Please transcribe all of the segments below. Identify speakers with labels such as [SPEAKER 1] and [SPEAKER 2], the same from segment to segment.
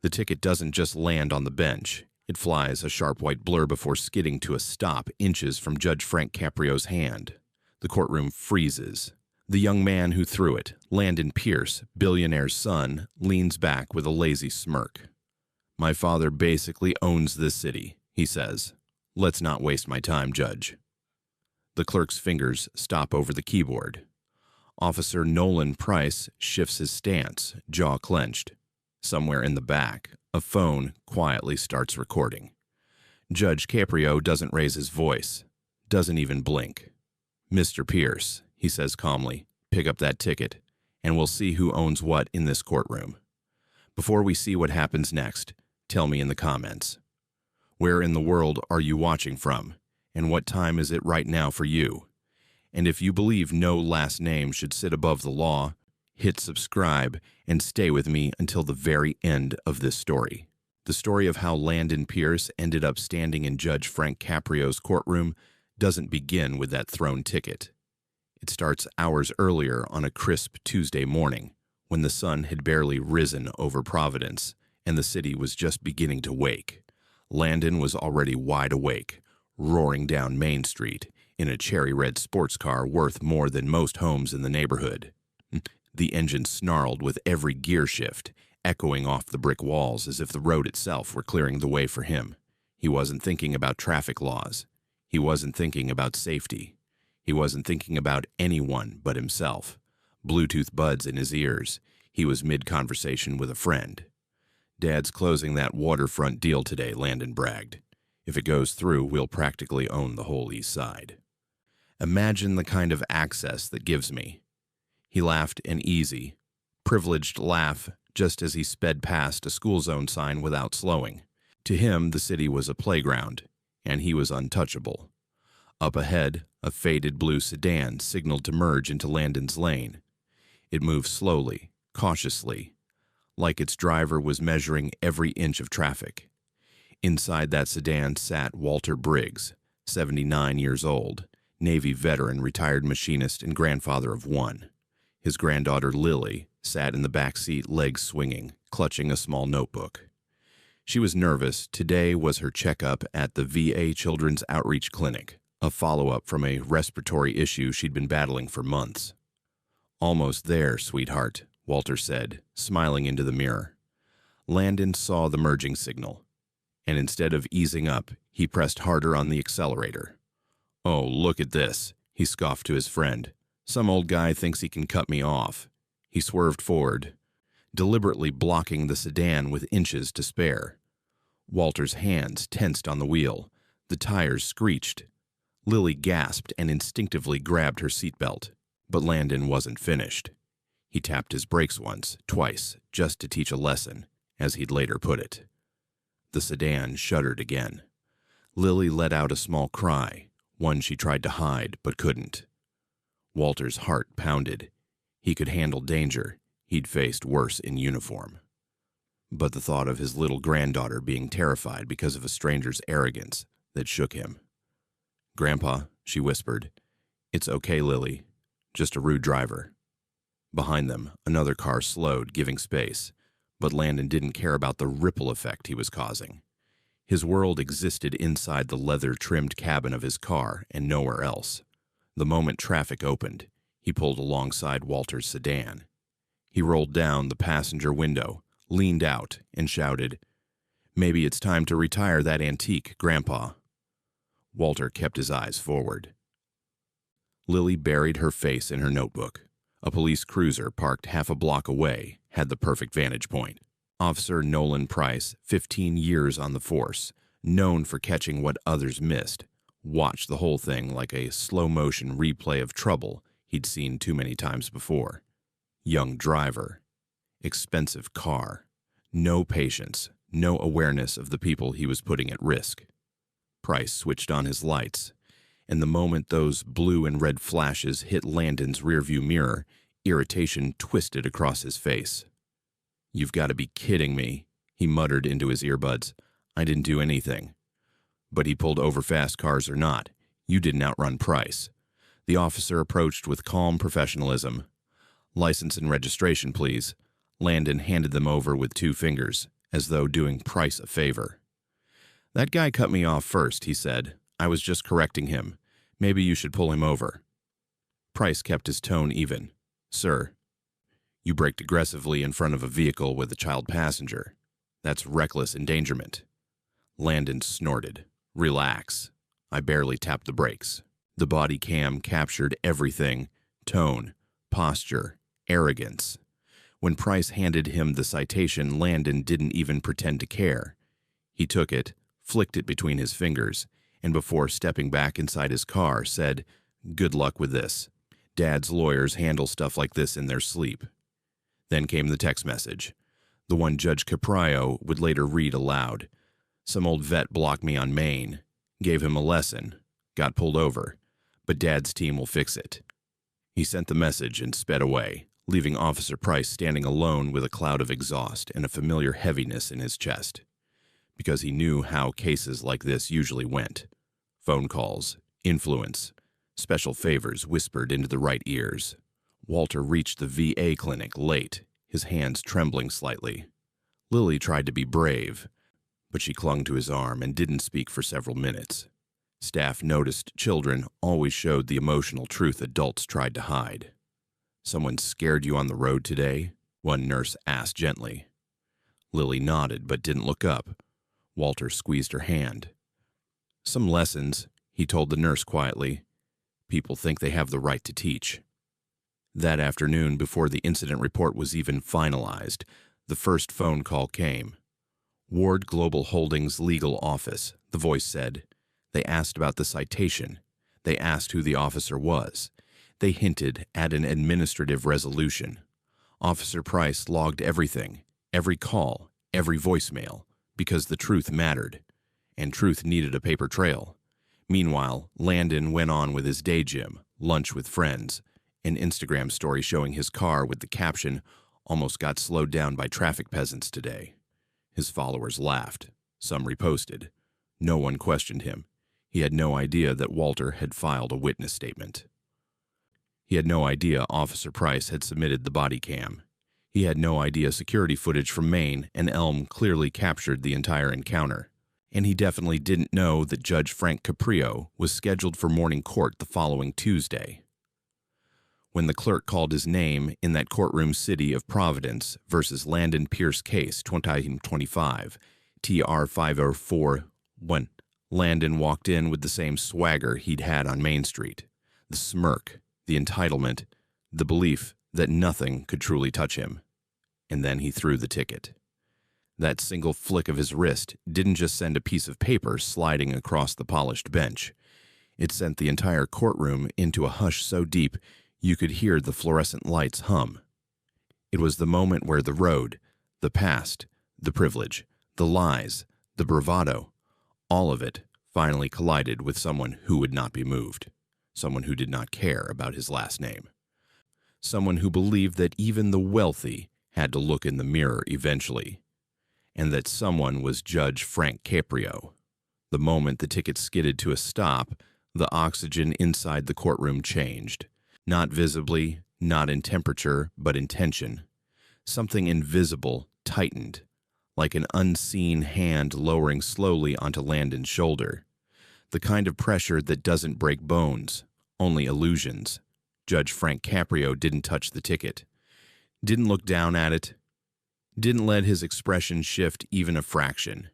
[SPEAKER 1] The ticket doesn't just land on the bench. It flies a sharp white blur before skidding to a stop inches from Judge Frank Caprio's hand. The courtroom freezes. The young man who threw it, Landon Pierce, Billionaire's son, leans back with a lazy smirk. "My father basically owns this city," he says. "Let's not waste my time, Judge." The clerk's fingers stop over the keyboard. Officer Nolan Price shifts his stance, jaw clenched. Somewhere in the back, a phone quietly starts recording. Judge Caprio doesn't raise his voice, doesn't even blink. "Mr. Pierce," he says calmly, "pick up that ticket, and we'll see who owns what in this courtroom. Before we see what happens next, tell me in the comments. Where in the world are you watching from, and what time is it right now for you? And if you believe no last name should sit above the law, hit subscribe and stay with me until the very end of this story." The story of how Landon Pierce ended up standing in Judge Frank Caprio's courtroom doesn't begin with that thrown ticket. It starts hours earlier on a crisp Tuesday morning, when the sun had barely risen over Providence and the city was just beginning to wake. Landon was already wide awake, roaring down Main Street in a cherry red sports car worth more than most homes in the neighborhood. The engine snarled with every gear shift, echoing off the brick walls as if the road itself were clearing the way for him. He wasn't thinking about traffic laws. He wasn't thinking about safety. He wasn't thinking about anyone but himself. Bluetooth buds in his ears, he was mid-conversation with a friend. "Dad's closing that waterfront deal today," Landon bragged. "If it goes through, we'll practically own the whole east side. Imagine the kind of access that gives me." He laughed an easy, privileged laugh just as he sped past a school zone sign without slowing. To him, the city was a playground, and he was untouchable. Up ahead, a faded blue sedan signaled to merge into Landon's lane. It moved slowly, cautiously, like its driver was measuring every inch of traffic. Inside that sedan sat Walter Briggs, 79 years old, Navy veteran, retired machinist, and grandfather of one. His granddaughter Lily sat in the back seat, legs swinging, clutching a small notebook. She was nervous. Today was her checkup at the VA Children's Outreach Clinic, a follow-up from a respiratory issue she'd been battling for months. "Almost there, sweetheart," Walter said, smiling into the mirror. Landon saw the merging signal, and instead of easing up, he pressed harder on the accelerator. "Oh, look at this," he scoffed to his friend. "Some old guy thinks he can cut me off." He swerved forward, deliberately blocking the sedan with inches to spare. Walter's hands tensed on the wheel. The tires screeched. Lily gasped and instinctively grabbed her seatbelt. But Landon wasn't finished. He tapped his brakes once, twice, just to teach a lesson, as he'd later put it. The sedan shuddered again. Lily let out a small cry, one she tried to hide but couldn't. Walter's heart pounded. He could handle danger. He'd faced worse in uniform. But the thought of his little granddaughter being terrified because of a stranger's arrogance that shook him. "Grandpa," she whispered, "it's okay, Lily. Just a rude driver." Behind them, another car slowed, giving space, but Landon didn't care about the ripple effect he was causing. His world existed inside the leather-trimmed cabin of his car and nowhere else. The moment traffic opened, he pulled alongside Walter's sedan. He rolled down the passenger window, leaned out, and shouted, "Maybe it's time to retire that antique, Grandpa." Walter kept his eyes forward. Lily buried her face in her notebook. A police cruiser parked half a block away had the perfect vantage point. Officer Nolan Price, 15 years on the force, known for catching what others missed, watched the whole thing like a slow-motion replay of trouble he'd seen too many times before. Young driver, expensive car, no patience, no awareness of the people he was putting at risk. Price switched on his lights, and the moment those blue and red flashes hit Landon's rearview mirror, irritation twisted across his face. "You've got to be kidding me," he muttered into his earbuds. "I didn't do anything." "But he pulled over, fast cars or not. You didn't outrun Price." The officer approached with calm professionalism. "License and registration, please." Landon handed them over with 2 fingers. as though doing Price a favor. "That guy cut me off first," he said. "I was just correcting him. Maybe you should pull him over." Price kept his tone even. "Sir, you braked aggressively in front of a vehicle with a child passenger. That's reckless endangerment." Landon snorted. "Relax. I barely tapped the brakes." The body cam captured everything: tone, posture, arrogance. When Price handed him the citation, Landon didn't even pretend to care. He took it, flicked it between his fingers, and before stepping back inside his car, said, "Good luck with this. Dad's lawyers handle stuff like this in their sleep." Then came the text message, the one Judge Caprio would later read aloud. "Some old vet blocked me on Maine. Gave him a lesson. Got pulled over. But Dad's team will fix it." He sent the message and sped away, leaving Officer Price standing alone with a cloud of exhaust and a familiar heaviness in his chest. Because he knew how cases like this usually went. Phone calls, influence, special favors whispered into the right ears. Walter reached the VA clinic late, his hands trembling slightly. Lily tried to be brave, but she clung to his arm and didn't speak for several minutes. Staff noticed children always showed the emotional truth adults tried to hide. "Someone scared you on the road today?" one nurse asked gently. Lily nodded but didn't look up. Walter squeezed her hand. "Some lessons," he told the nurse quietly. "People think they have the right to teach." That afternoon, before the incident report was even finalized, the first phone call came. "Ward Global Holdings legal office," the voice said. They asked about the citation. They asked who the officer was. They hinted at an administrative resolution. Officer Price logged everything, every call, every voicemail, because the truth mattered, and truth needed a paper trail. Meanwhile, Landon went on with his day gym, lunch with friends, an Instagram story showing his car with the caption, "Almost got slowed down by traffic peasants today." His followers laughed. Some reposted. No one questioned him. He had no idea that Walter had filed a witness statement. He had no idea Officer Price had submitted the body cam. He had no idea security footage from Maine and Elm clearly captured the entire encounter. And he definitely didn't know that Judge Frank Caprio was scheduled for morning court the following Tuesday. When the clerk called his name in that courtroom, City of Providence versus Landon Pierce case 2025, TR 5041, Landon walked in with the same swagger he'd had on Main Street. The smirk, the entitlement, the belief that nothing could truly touch him. And then he threw the ticket. That single flick of his wrist didn't just send a piece of paper sliding across the polished bench. It sent the entire courtroom into a hush so deep you could hear the fluorescent lights hum. It was the moment where the road, the past, the privilege, the lies, the bravado, all of it finally collided with someone who would not be moved, someone who did not care about his last name, someone who believed that even the wealthy had to look in the mirror eventually, and that someone was Judge Frank Caprio. The moment the ticket skidded to a stop, the oxygen inside the courtroom changed, not visibly, not in temperature, but in tension. Something invisible tightened, like an unseen hand lowering slowly onto Landon's shoulder. The kind of pressure that doesn't break bones, only illusions. Judge Frank Caprio didn't touch the ticket, didn't look down at it, didn't let his expression shift even a fraction.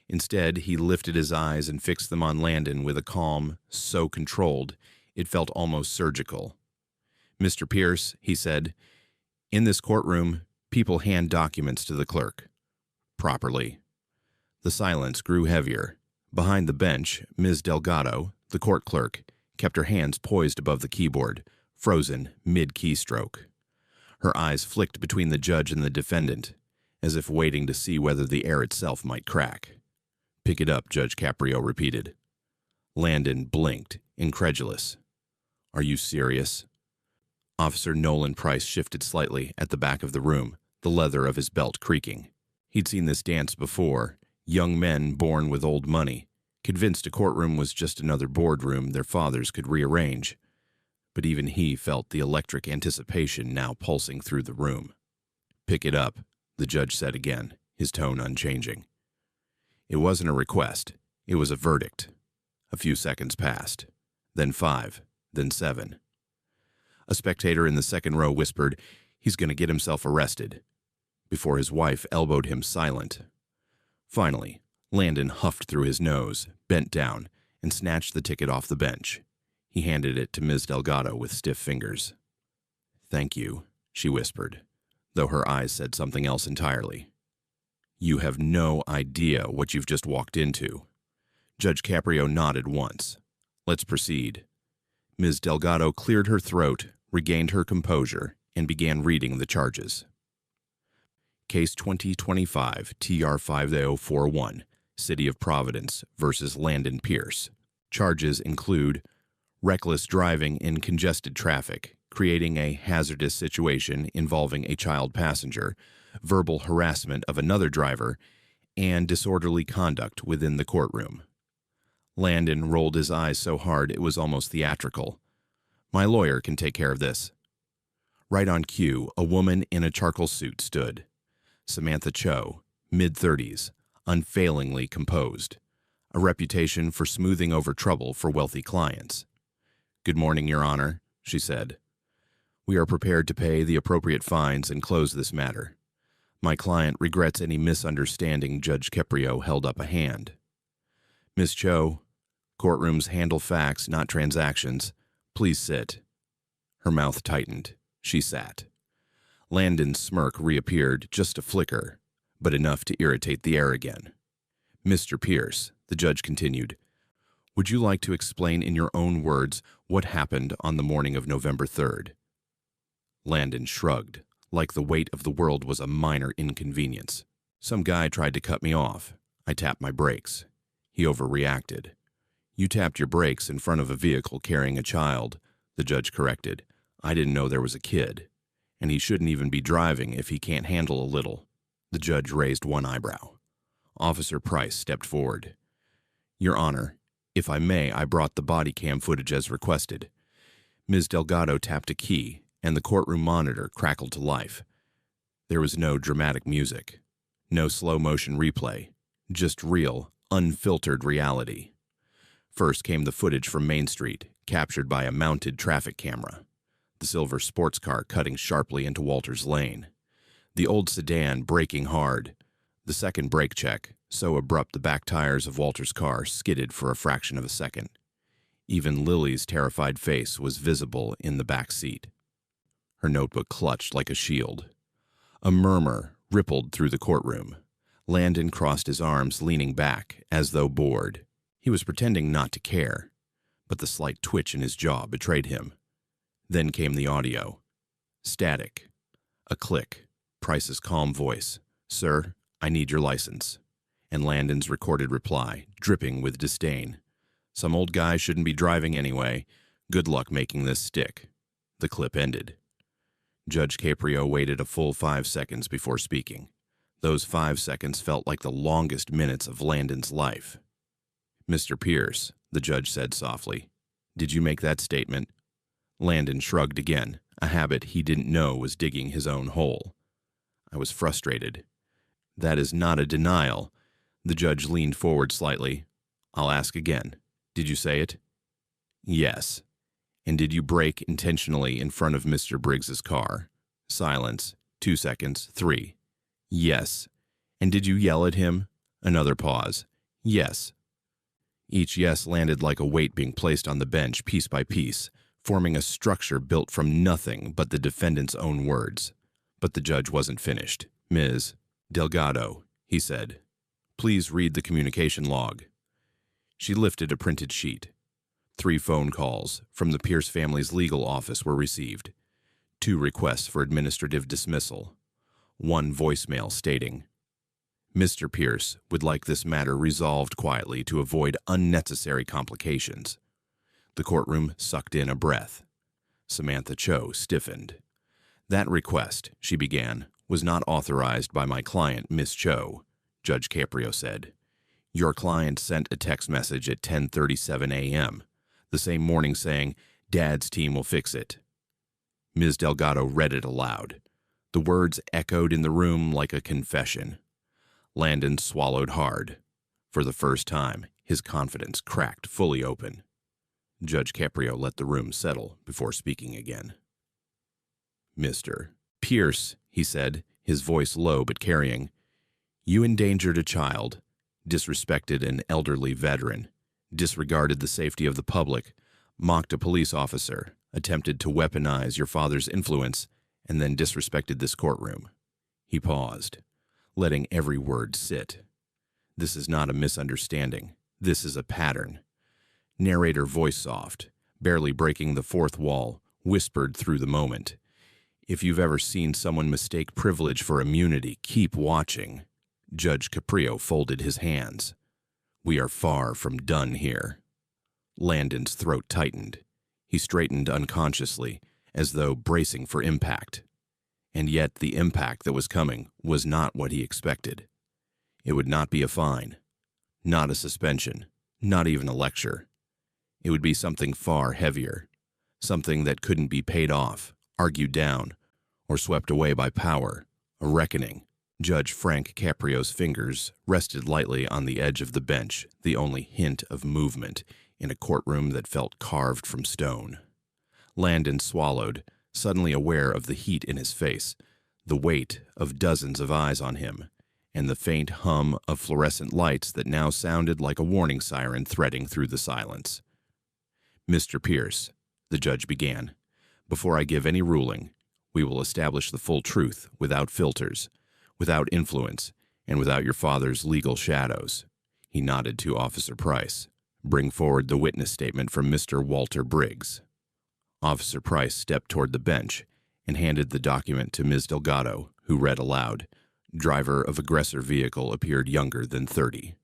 [SPEAKER 1] Instead, he lifted his eyes and fixed them on Landon with a calm so controlled it felt almost surgical. "Mr. Pierce," he said, "in this courtroom, people hand documents to the clerk. Properly." The silence grew heavier. Behind the bench, Ms. Delgado, the court clerk, kept her hands poised above the keyboard, frozen mid-keystroke. Her eyes flicked between the judge and the defendant, as if waiting to see whether the air itself might crack. "Pick it up," Judge Caprio repeated. Landon blinked, incredulous. "Are you serious?" Officer Nolan Price shifted slightly at the back of the room, the leather of his belt creaking. He'd seen this dance before, young men born with old money, convinced a courtroom was just another boardroom their fathers could rearrange. But even he felt the electric anticipation now pulsing through the room. "Pick it up," the judge said again, his tone unchanging. It wasn't a request. It was a verdict. A few seconds passed. Then 5. Then 7. A spectator in the second row whispered, "He's going to get himself arrested," before his wife elbowed him silent. Finally, Landon huffed through his nose, bent down, and snatched the ticket off the bench. He handed it to Ms. Delgado with stiff fingers. "Thank you," she whispered, though her eyes said something else entirely. "You have no idea what you've just walked into." Judge Caprio nodded once. "Let's proceed." Ms. Delgado cleared her throat, regained her composure, and began reading the charges. Case 2025 TR 5041, City of Providence versus Landon Pierce. Charges include reckless driving in congested traffic, creating a hazardous situation involving a child passenger, verbal harassment of another driver, and disorderly conduct within the courtroom. Landon rolled his eyes so hard it was almost theatrical. "My lawyer can take care of this." Right on cue, a woman in a charcoal suit stood. Samantha Cho, mid-30s, unfailingly composed, a reputation for smoothing over trouble for wealthy clients. "Good morning, Your Honor," she said. "We are prepared to pay the appropriate fines and close this matter. My client regrets any misunderstanding." Judge Caprio held up a hand. "Miss Cho, courtrooms handle facts, not transactions. Please sit." Her mouth tightened. She sat. Landon's smirk reappeared, just a flicker, but enough to irritate the air again. "Mr. Pierce," the judge continued, "would you like to explain in your own words what happened on the morning of November 3rd? Landon shrugged, like the weight of the world was a minor inconvenience. "Some guy tried to cut me off. I tapped my brakes. He overreacted." "You tapped your brakes in front of a vehicle carrying a child," the judge corrected. "I didn't know there was a kid. And he shouldn't even be driving if he can't handle a little." The judge raised one eyebrow. Officer Price stepped forward. "Your Honor, if I may, I brought the body cam footage as requested." Ms. Delgado tapped a key, and the courtroom monitor crackled to life. There was no dramatic music, no slow-motion replay, just real, unfiltered reality. First came the footage from Main Street, captured by a mounted traffic camera. The silver sports car cutting sharply into Walter's lane. The old sedan braking hard. The second brake check, so abrupt the back tires of Walter's car skidded for a fraction of a second. Even Lily's terrified face was visible in the back seat. Her notebook clutched like a shield. A murmur rippled through the courtroom. Landon crossed his arms, leaning back, as though bored. He was pretending not to care, but the slight twitch in his jaw betrayed him. Then came the audio. Static. A click. Price's calm voice. "Sir, I need your license." And Landon's recorded reply, dripping with disdain. "Some old guy shouldn't be driving anyway. Good luck making this stick." The clip ended. Judge Caprio waited a full 5 seconds before speaking. Those 5 seconds felt like the longest minutes of Landon's life. "Mr. Pierce," the judge said softly, "did you make that statement?" Landon shrugged again, a habit he didn't know was digging his own hole. "I was frustrated." "That is not a denial." The judge leaned forward slightly. "I'll ask again. Did you say it?" "Yes." "And did you brake intentionally in front of Mr. Briggs's car?" Silence. 2 seconds. 3. "Yes." "And did you yell at him?" Another pause. "Yes." Each yes landed like a weight being placed on the bench piece by piece, forming a structure built from nothing but the defendant's own words. But the judge wasn't finished. "Ms. Delgado," he said, "please read the communication log." She lifted a printed sheet. 3 phone calls from the Pierce family's legal office were received. 2 requests for administrative dismissal. 1 voicemail stating, "Mr. Pierce would like this matter resolved quietly to avoid unnecessary complications." The courtroom sucked in a breath. Samantha Cho stiffened. "That request," she began, "was not authorized by my client, Miss Cho," Judge Caprio said. "Your client sent a text message at 10:37 a.m., the same morning saying, 'Dad's team will fix it.'" Ms. Delgado read it aloud. The words echoed in the room like a confession. Landon swallowed hard. For the first time, his confidence cracked fully open. Judge Caprio let the room settle before speaking again. "Mr. Pierce," he said, his voice low but carrying, "you endangered a child, disrespected an elderly veteran, disregarded the safety of the public, mocked a police officer, attempted to weaponize your father's influence, and then disrespected this courtroom." He paused, letting every word sit. "This is not a misunderstanding. This is a pattern." Narrator voice soft, barely breaking the fourth wall, whispered through the moment. "If you've ever seen someone mistake privilege for immunity, keep watching." Judge Caprio folded his hands. "We are far from done here." Landon's throat tightened. He straightened unconsciously, as though bracing for impact. And yet the impact that was coming was not what he expected. It would not be a fine, not a suspension, not even a lecture. It would be something far heavier, something that couldn't be paid off, argued down, or swept away by power, a reckoning. Judge Frank Caprio's fingers rested lightly on the edge of the bench, the only hint of movement in a courtroom that felt carved from stone. Landon swallowed, suddenly aware of the heat in his face, the weight of dozens of eyes on him, and the faint hum of fluorescent lights that now sounded like a warning siren threading through the silence. "Mr. Pierce," the judge began, "before I give any ruling, we will establish the full truth without filters, without influence, and without your father's legal shadows." He nodded to Officer Price. "Bring forward the witness statement from Mr. Walter Briggs." Officer Price stepped toward the bench and handed the document to Ms. Delgado, who read aloud. Driver of aggressor vehicle appeared younger than 30.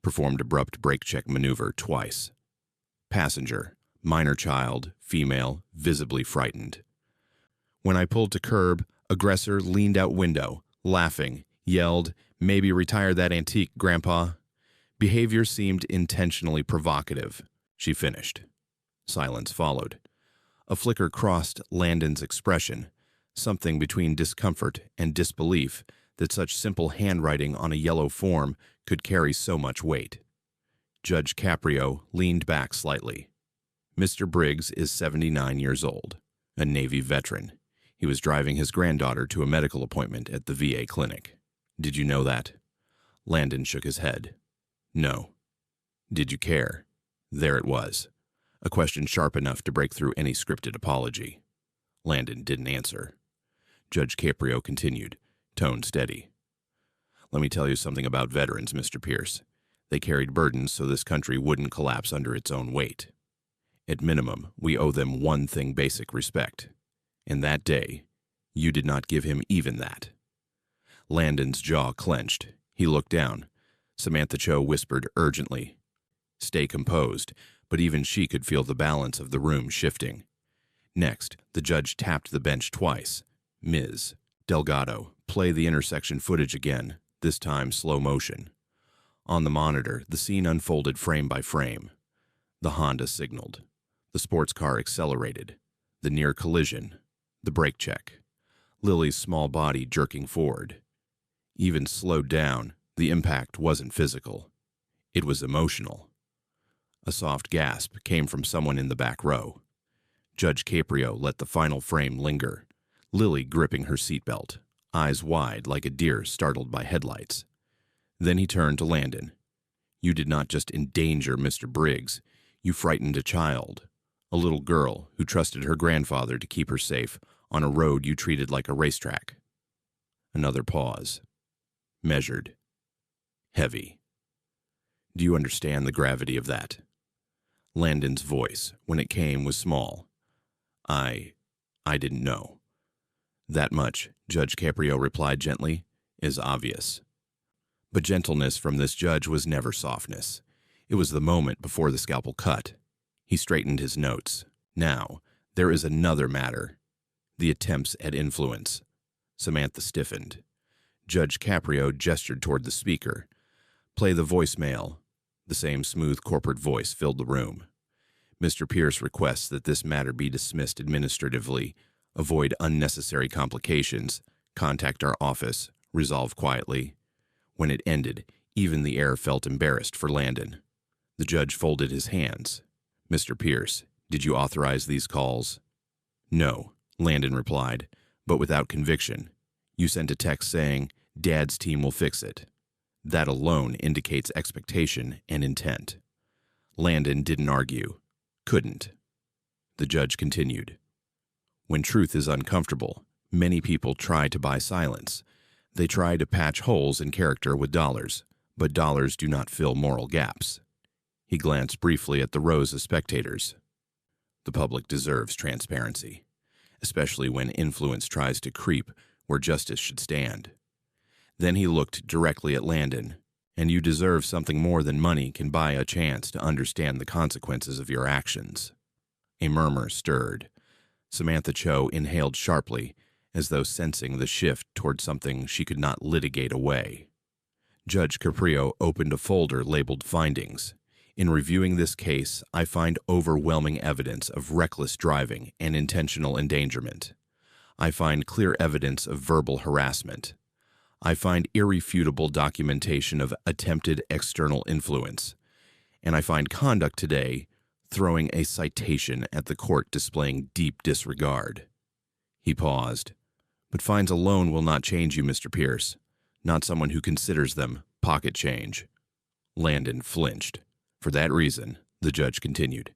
[SPEAKER 1] Performed abrupt brake check maneuver twice. Passenger, minor child, female, visibly frightened. When I pulled to curb, aggressor leaned out window, laughing, yelled, "Maybe retire that antique, Grandpa." Behavior seemed intentionally provocative. She finished. Silence followed. A flicker crossed Landon's expression, something between discomfort and disbelief that such simple handwriting on a yellow form could carry so much weight. Judge Caprio leaned back slightly. "Mr. Briggs is 79 years old, a Navy veteran. He was driving his granddaughter to a medical appointment at the VA clinic. Did you know that?" Landon shook his head. "No." "Did you care?" There it was. A question sharp enough to break through any scripted apology. Landon didn't answer. Judge Caprio continued, tone steady. "Let me tell you something about veterans, Mr. Pierce. They carried burdens so this country wouldn't collapse under its own weight. At minimum, we owe them one thing: basic respect. And that day, you did not give him even that." Landon's jaw clenched. He looked down. Samantha Cho whispered urgently, "Stay composed," but even she could feel the balance of the room shifting. Next, the judge tapped the bench twice. "Ms. Delgado, play the intersection footage again, this time slow motion." On the monitor, the scene unfolded frame by frame. The Honda signaled. The sports car accelerated. The near collision. The brake check. Lily's small body jerking forward. Even slowed down, the impact wasn't physical. It was emotional. A soft gasp came from someone in the back row. Judge Caprio let the final frame linger, Lily gripping her seatbelt, eyes wide like a deer startled by headlights. Then he turned to Landon. "You did not just endanger Mr. Briggs. You frightened a child, a little girl who trusted her grandfather to keep her safe on a road you treated like a racetrack." Another pause. Measured. Heavy. "Do you understand the gravity of that?" Landon's voice, when it came, was small. I didn't know." "That much," Judge Caprio replied gently, "is obvious." But gentleness from this judge was never softness. It was the moment before the scalpel cut. He straightened his notes. "Now, there is another matter. The attempts at influence." Samantha stiffened. Judge Caprio gestured toward the speaker. "Play the voicemail." The same smooth corporate voice filled the room. "Mr. Pierce requests that this matter be dismissed administratively. Avoid unnecessary complications. Contact our office. Resolve quietly. When it ended, even the air felt embarrassed for Landon. The judge folded his hands. "Mr. Pierce, did you authorize these calls?" "No," Landon replied, but without conviction. "You sent a text saying, 'Dad's team will fix it.' That alone indicates expectation and intent." Landon didn't argue. Couldn't. The judge continued. "When truth is uncomfortable, many people try to buy silence. They try to patch holes in character with dollars, but dollars do not fill moral gaps." He glanced briefly at the rows of spectators. The public deserves transparency, especially when influence tries to creep where justice should stand. Then he looked directly at Landon. "And you deserve something more than money can buy a chance to understand the consequences of your actions." A murmur stirred. Samantha Cho inhaled sharply, as though sensing the shift toward something she could not litigate away. Judge Caprio opened a folder labeled Findings. "In reviewing this case, I find overwhelming evidence of reckless driving and intentional endangerment. I find clear evidence of verbal harassment. I find irrefutable documentation of attempted external influence. And I find conduct today throwing a citation at the court displaying deep disregard." He paused. "But fines alone will not change you, Mr. Pierce. Not someone who considers them pocket change." Landon flinched. "For that reason," the judge continued,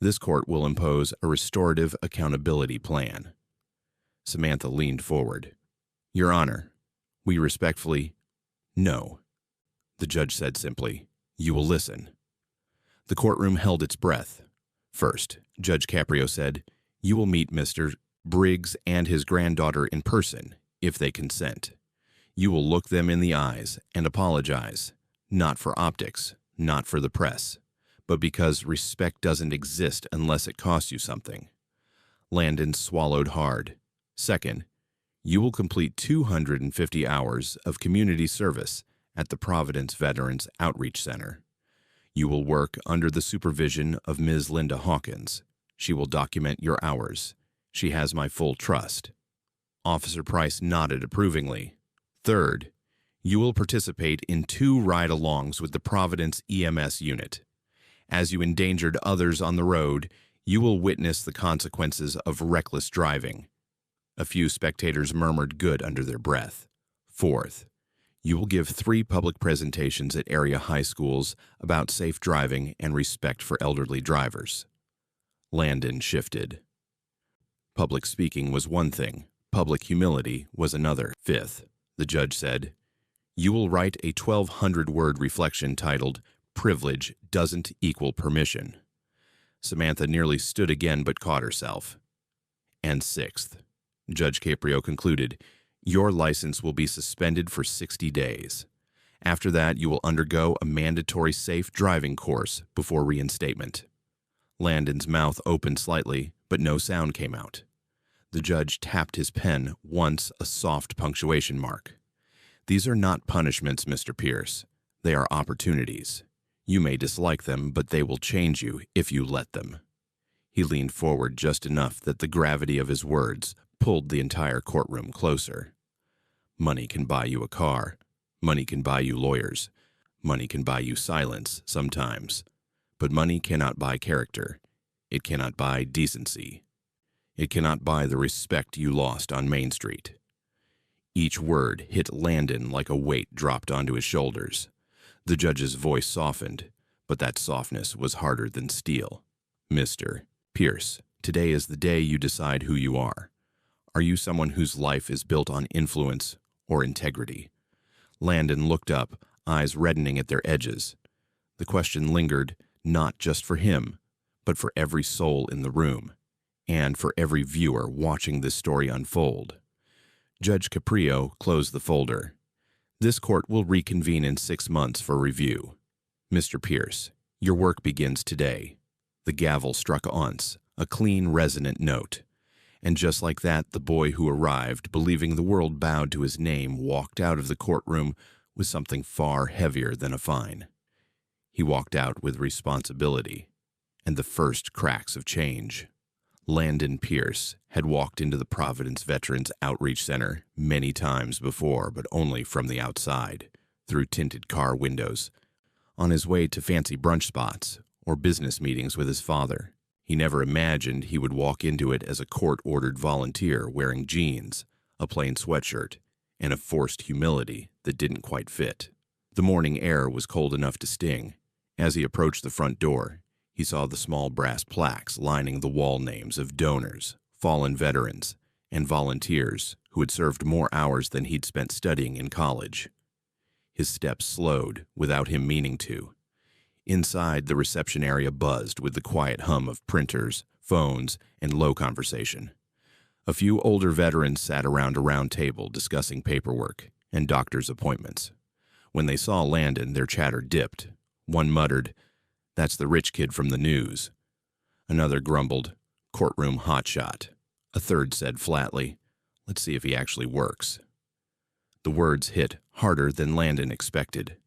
[SPEAKER 1] "this court will impose a restorative accountability plan." Samantha leaned forward. "Your Honor, we respectfully—" "No." The judge said simply, "You will listen." The courtroom held its breath. First, Judge Caprio said, "You will meet Mr. Briggs and his granddaughter in person, if they consent. You will look them in the eyes and apologize, not for optics, not for the press, but because respect doesn't exist unless it costs you something." Landon swallowed hard. "Second, you will complete 250 hours of community service at the Providence Veterans Outreach Center. You will work under the supervision of Ms. Linda Hawkins. She will document your hours. She has my full trust." Officer Price nodded approvingly. "Third, you will participate in 2 ride-alongs with the Providence EMS unit. As you endangered others on the road, you will witness the consequences of reckless driving." A few spectators murmured good under their breath. "Fourth, you will give 3 public presentations at area high schools about safe driving and respect for elderly drivers." Landon shifted. Public speaking was one thing. Public humility was another. "Fifth," the judge said, "you will write a 1,200-word reflection titled, 'Privilege Doesn't Equal Permission.'" Samantha nearly stood again but caught herself. "And sixth," Judge Caprio concluded, "your license will be suspended for 60 days. After that, you will undergo a mandatory safe driving course before reinstatement." Landon's mouth opened slightly, but no sound came out. The judge tapped his pen once, a soft punctuation mark. "These are not punishments, Mr. Pierce. They are opportunities. You may dislike them, but they will change you if you let them." He leaned forward just enough that the gravity of his words pulled the entire courtroom closer. "Money can buy you a car. Money can buy you lawyers. Money can buy you silence sometimes. But money cannot buy character. It cannot buy decency. It cannot buy the respect you lost on Main Street." Each word hit Landon like a weight dropped onto his shoulders. The judge's voice softened, but that softness was harder than steel. "Mr. Pierce, today is the day you decide who you are. Are you someone whose life is built on influence or integrity?" Landon looked up, eyes reddening at their edges. The question lingered, not just for him, but for every soul in the room, and for every viewer watching this story unfold. Judge Caprio closed the folder. "This court will reconvene in 6 months for review. Mr. Pierce, your work begins today." The gavel struck once, a clean, resonant note. And just like that, the boy who arrived, believing the world bowed to his name, walked out of the courtroom with something far heavier than a fine. He walked out with responsibility and the first cracks of change. Landon Pierce had walked into the Providence Veterans Outreach Center many times before, but only from the outside, through tinted car windows, on his way to fancy brunch spots or business meetings with his father. He never imagined he would walk into it as a court-ordered volunteer wearing jeans, a plain sweatshirt, and a forced humility that didn't quite fit. The morning air was cold enough to sting. As he approached the front door, he saw the small brass plaques lining the wall names of donors, fallen veterans, and volunteers who had served more hours than he'd spent studying in college. His steps slowed without him meaning to. Inside, the reception area buzzed with the quiet hum of printers, phones, and low conversation. A few older veterans sat around a round table discussing paperwork and doctor's appointments. When they saw Landon, their chatter dipped. One muttered, "That's the rich kid from the news." Another grumbled, "Courtroom hotshot." A third said flatly, "Let's see if he actually works." The words hit harder than Landon expected.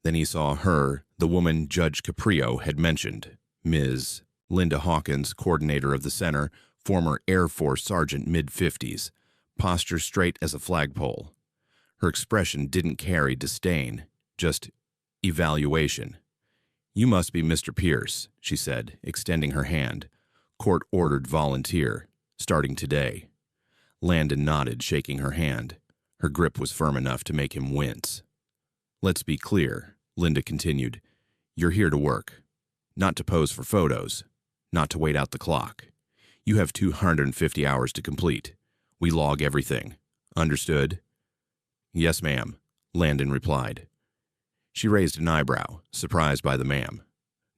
[SPEAKER 1] Then he saw her, the woman Judge Caprio had mentioned, Ms. Linda Hawkins, coordinator of the center, former Air Force sergeant, mid-50s, posture straight as a flagpole. Her expression didn't carry disdain, just evaluation. "You must be Mr. Pierce," she said, extending her hand. "Court-ordered volunteer, starting today." Landon nodded, shaking her hand. Her grip was firm enough to make him wince. "Let's be clear," Linda continued. "You're here to work. Not to pose for photos. Not to wait out the clock. You have 250 hours to complete. We log everything. Understood?" "Yes, ma'am," Landon replied. She raised an eyebrow, surprised by the ma'am.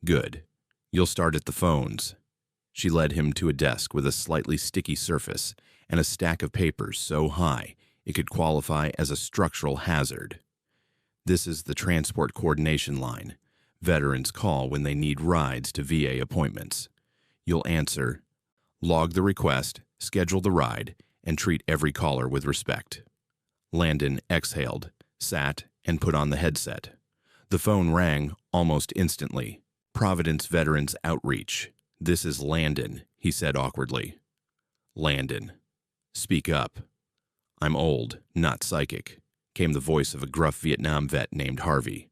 [SPEAKER 1] "Good. You'll start at the phones." She led him to a desk with a slightly sticky surface and a stack of papers so high it could qualify as a structural hazard. "This is the transport coordination line. Veterans call when they need rides to VA appointments. You'll answer, log the request, schedule the ride, and treat every caller with respect." Landon exhaled, sat, and put on the headset. The phone rang almost instantly. "Providence Veterans Outreach. This is Landon," he said awkwardly. "Landon. Speak up." "I'm old, not psychic," came the voice of a gruff Vietnam vet named Harvey.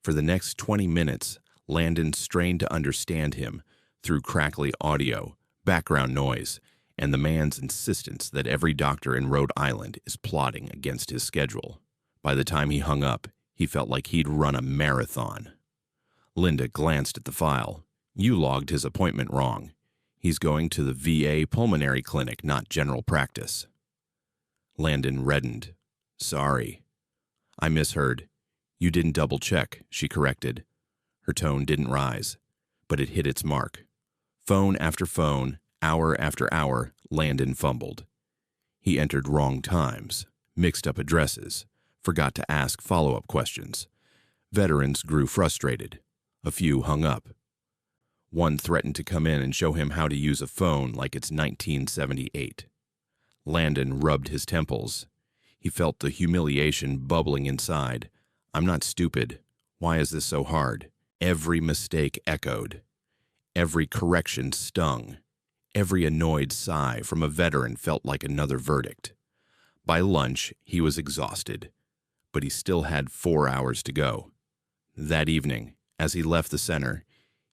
[SPEAKER 1] For the next 20 minutes, Landon strained to understand him through crackly audio, background noise, and the man's insistence that every doctor in Rhode Island is plotting against his schedule. By the time he hung up, he felt like he'd run a marathon. Linda glanced at the file. "You logged his appointment wrong. He's going to the VA pulmonary clinic, not general practice." Landon reddened. "Sorry." "I misheard. You didn't double-check," she corrected. Her tone didn't rise, but it hit its mark. Phone after phone, hour after hour, Landon fumbled. He entered wrong times, mixed up addresses, forgot to ask follow-up questions. Veterans grew frustrated. A few hung up. One threatened to come in and show him how to use a phone like it's 1978. Landon rubbed his temples. He felt the humiliation bubbling inside. "I'm not stupid. Why is this so hard?" Every mistake echoed. Every correction stung. Every annoyed sigh from a veteran felt like another verdict. By lunch, he was exhausted, but he still had 4 hours to go. That evening, as he left the center,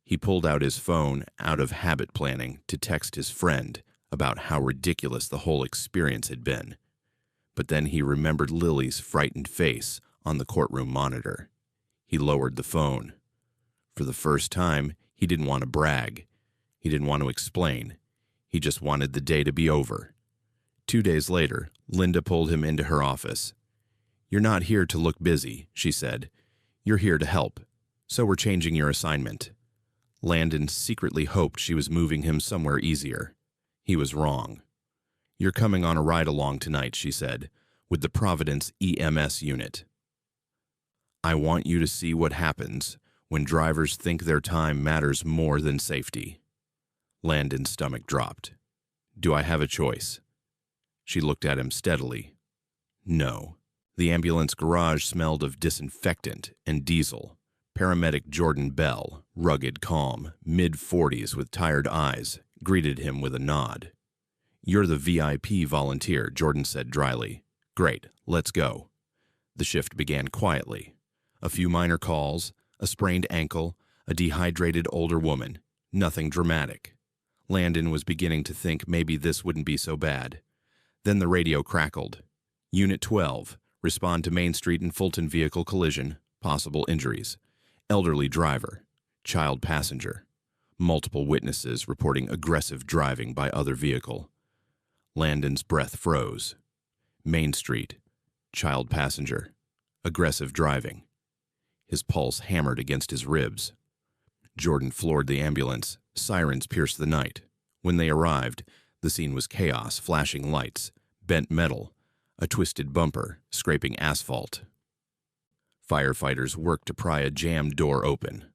[SPEAKER 1] he pulled out his phone out of habit planning to text his friend about how ridiculous the whole experience had been. But then he remembered Lily's frightened face on the courtroom monitor. He lowered the phone. For the first time, he didn't want to brag. He didn't want to explain. He just wanted the day to be over. 2 days later, Linda pulled him into her office. "You're not here to look busy," she said. "You're here to help. So we're changing your assignment." Landon secretly hoped she was moving him somewhere easier. He was wrong. "You're coming on a ride-along tonight," she said, "with the Providence EMS unit. I want you to see what happens when drivers think their time matters more than safety." Landon's stomach dropped. "Do I have a choice?" She looked at him steadily. "No." The ambulance garage smelled of disinfectant and diesel. Paramedic Jordan Bell, rugged, calm, mid-40s with tired eyes, greeted him with a nod. "You're the VIP volunteer," Jordan said dryly. "Great, let's go." The shift began quietly. A few minor calls, a sprained ankle, a dehydrated older woman. Nothing dramatic. Landon was beginning to think maybe this wouldn't be so bad. Then the radio crackled. Unit 12, respond to Main Street and Fulton vehicle collision, possible injuries. Elderly driver, child passenger. Multiple witnesses reporting aggressive driving by other vehicle. Landon's breath froze. Main Street, child passenger, aggressive driving. His pulse hammered against his ribs. Jordan floored the ambulance. Sirens pierced the night. When they arrived, the scene was chaos, flashing lights, bent metal, a twisted bumper scraping asphalt. Firefighters worked to pry a jammed door open.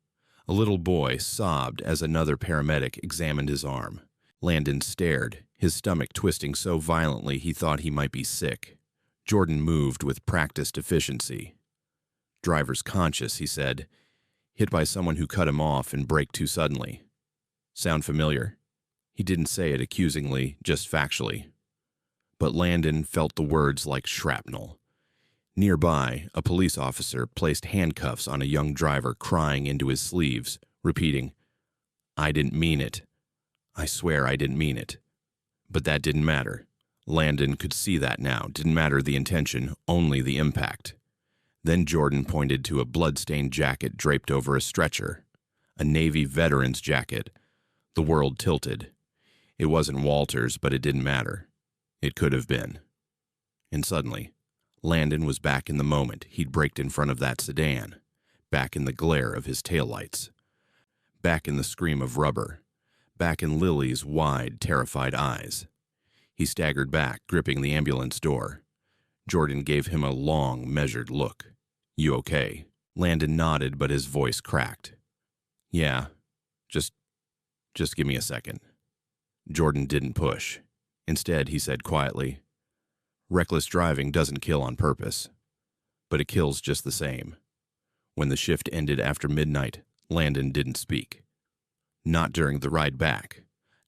[SPEAKER 1] A little boy sobbed as another paramedic examined his arm. Landon stared, his stomach twisting so violently he thought he might be sick. Jordan moved with practiced efficiency. "Driver's conscious," he said. "Hit by someone who cut him off and braked too suddenly." "Sound familiar?" He didn't say it accusingly, just factually. But Landon felt the words like shrapnel. Nearby, a police officer placed handcuffs on a young driver crying into his sleeves, repeating, "I didn't mean it. I swear I didn't mean it." But that didn't matter. Landon could see that now. Didn't matter the intention, only the impact. Then Jordan pointed to a blood-stained jacket draped over a stretcher. A Navy veteran's jacket. The world tilted. It wasn't Walter's, but it didn't matter. It could have been. And suddenly, Landon was back in the moment he'd braked in front of that sedan. Back in the glare of his taillights. Back in the scream of rubber. Back in Lily's wide, terrified eyes. He staggered back, gripping the ambulance door. Jordan gave him a long, measured look. "You okay?" Landon nodded, but his voice cracked. "Yeah, just give me a second." Jordan didn't push. Instead, he said quietly, "Reckless driving doesn't kill on purpose, but it kills just the same." When the shift ended after midnight, Landon didn't speak. Not during the ride back.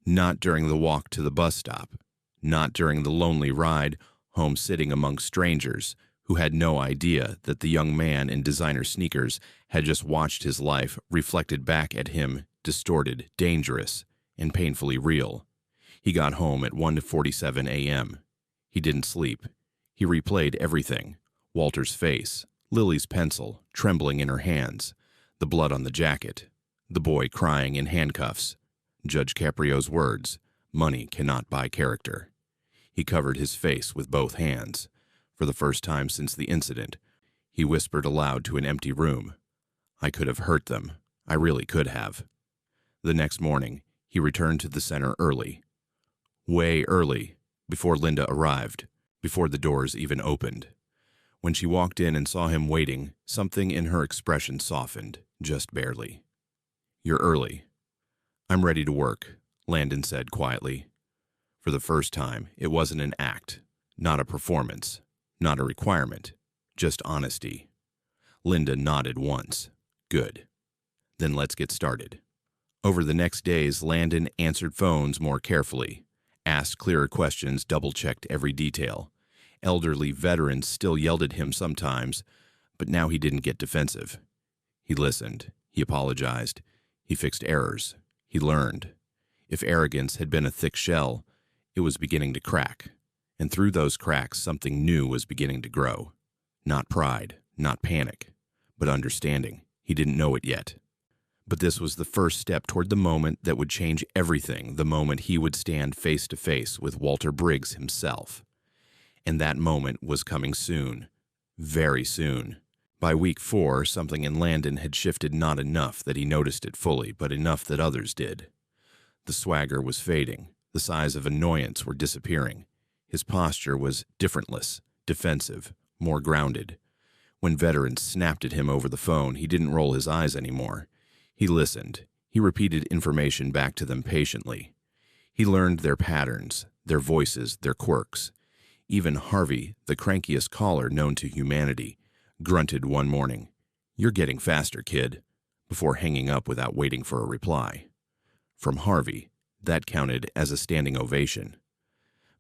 [SPEAKER 1] Not during the walk to the bus stop. Not during the lonely ride home sitting among strangers who had no idea that the young man in designer sneakers had just watched his life reflected back at him, distorted, dangerous, and painfully real. He got home at 1:47 a.m. He didn't sleep. He replayed everything. Walter's face, Lily's pencil, trembling in her hands, the blood on the jacket, the boy crying in handcuffs, Judge Caprio's words, "Money cannot buy character." He covered his face with both hands. For the first time since the incident, he whispered aloud to an empty room, "I could have hurt them. I really could have." The next morning, he returned to the center early. Way early, before Linda arrived, before the doors even opened. When she walked in and saw him waiting, something in her expression softened, just barely. "You're early." "I'm ready to work," Landon said quietly. For the first time, it wasn't an act, not a performance, not a requirement, just honesty. Linda nodded once. "Good. Then let's get started." Over the next days, Landon answered phones more carefully, asked clearer questions, double-checked every detail. Elderly veterans still yelled at him sometimes, but now he didn't get defensive. He listened. He apologized. He fixed errors. He learned. If arrogance had been a thick shell, it was beginning to crack. And through those cracks, something new was beginning to grow. Not pride, not panic, but understanding. He didn't know it yet. But this was the first step toward the moment that would change everything, the moment he would stand face to face with Walter Briggs himself. And that moment was coming soon. Very soon. By week 4, something in Landon had shifted, not enough that he noticed it fully, but enough that others did. The swagger was fading. The signs of annoyance were disappearing. His posture was differentless, defensive, more grounded. When veterans snapped at him over the phone, he didn't roll his eyes anymore. He listened. He repeated information back to them patiently. He learned their patterns, their voices, their quirks. Even Harvey, the crankiest caller known to humanity, grunted one morning, "You're getting faster, kid," before hanging up without waiting for a reply. From Harvey, that counted as a standing ovation.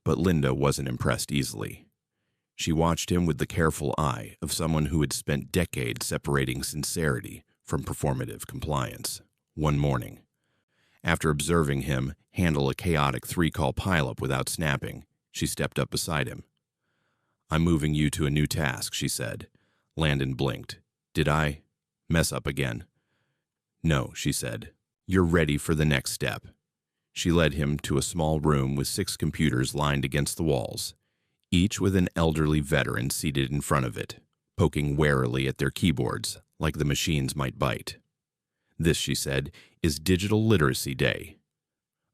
[SPEAKER 1] But Linda wasn't impressed easily. She watched him with the careful eye of someone who had spent decades separating sincerity from performative compliance. One morning, after observing him handle a chaotic three-call pileup without snapping, she stepped up beside him. "I'm moving you to a new task," she said. Landon blinked. "Did I mess up again?" "No," she said. "You're ready for the next step." She led him to a small room with 6 computers lined against the walls, each with an elderly veteran seated in front of it, poking warily at their keyboards like the machines might bite. "This," she said, "is Digital Literacy Day."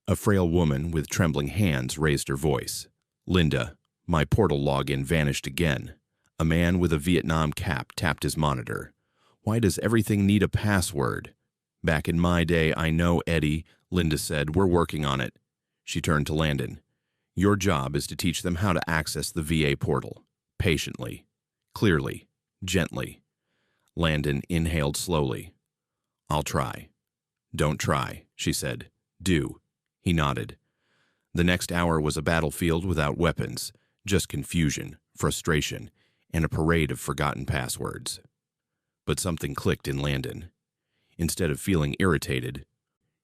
[SPEAKER 1] A frail woman with trembling hands raised her voice. "Linda, my portal login vanished again." A man with a Vietnam cap tapped his monitor. "Why does everything need a password?" "Back in my day, I know, Eddie," Linda said. "We're working on it." She turned to Landon. "Your job is to teach them how to access the VA portal. Patiently, clearly, gently." Landon inhaled slowly. "I'll try." "Don't try," she said. "Do." He nodded. The next hour was a battlefield without weapons, just confusion, frustration, and a parade of forgotten passwords. But something clicked in Landon. Instead of feeling irritated,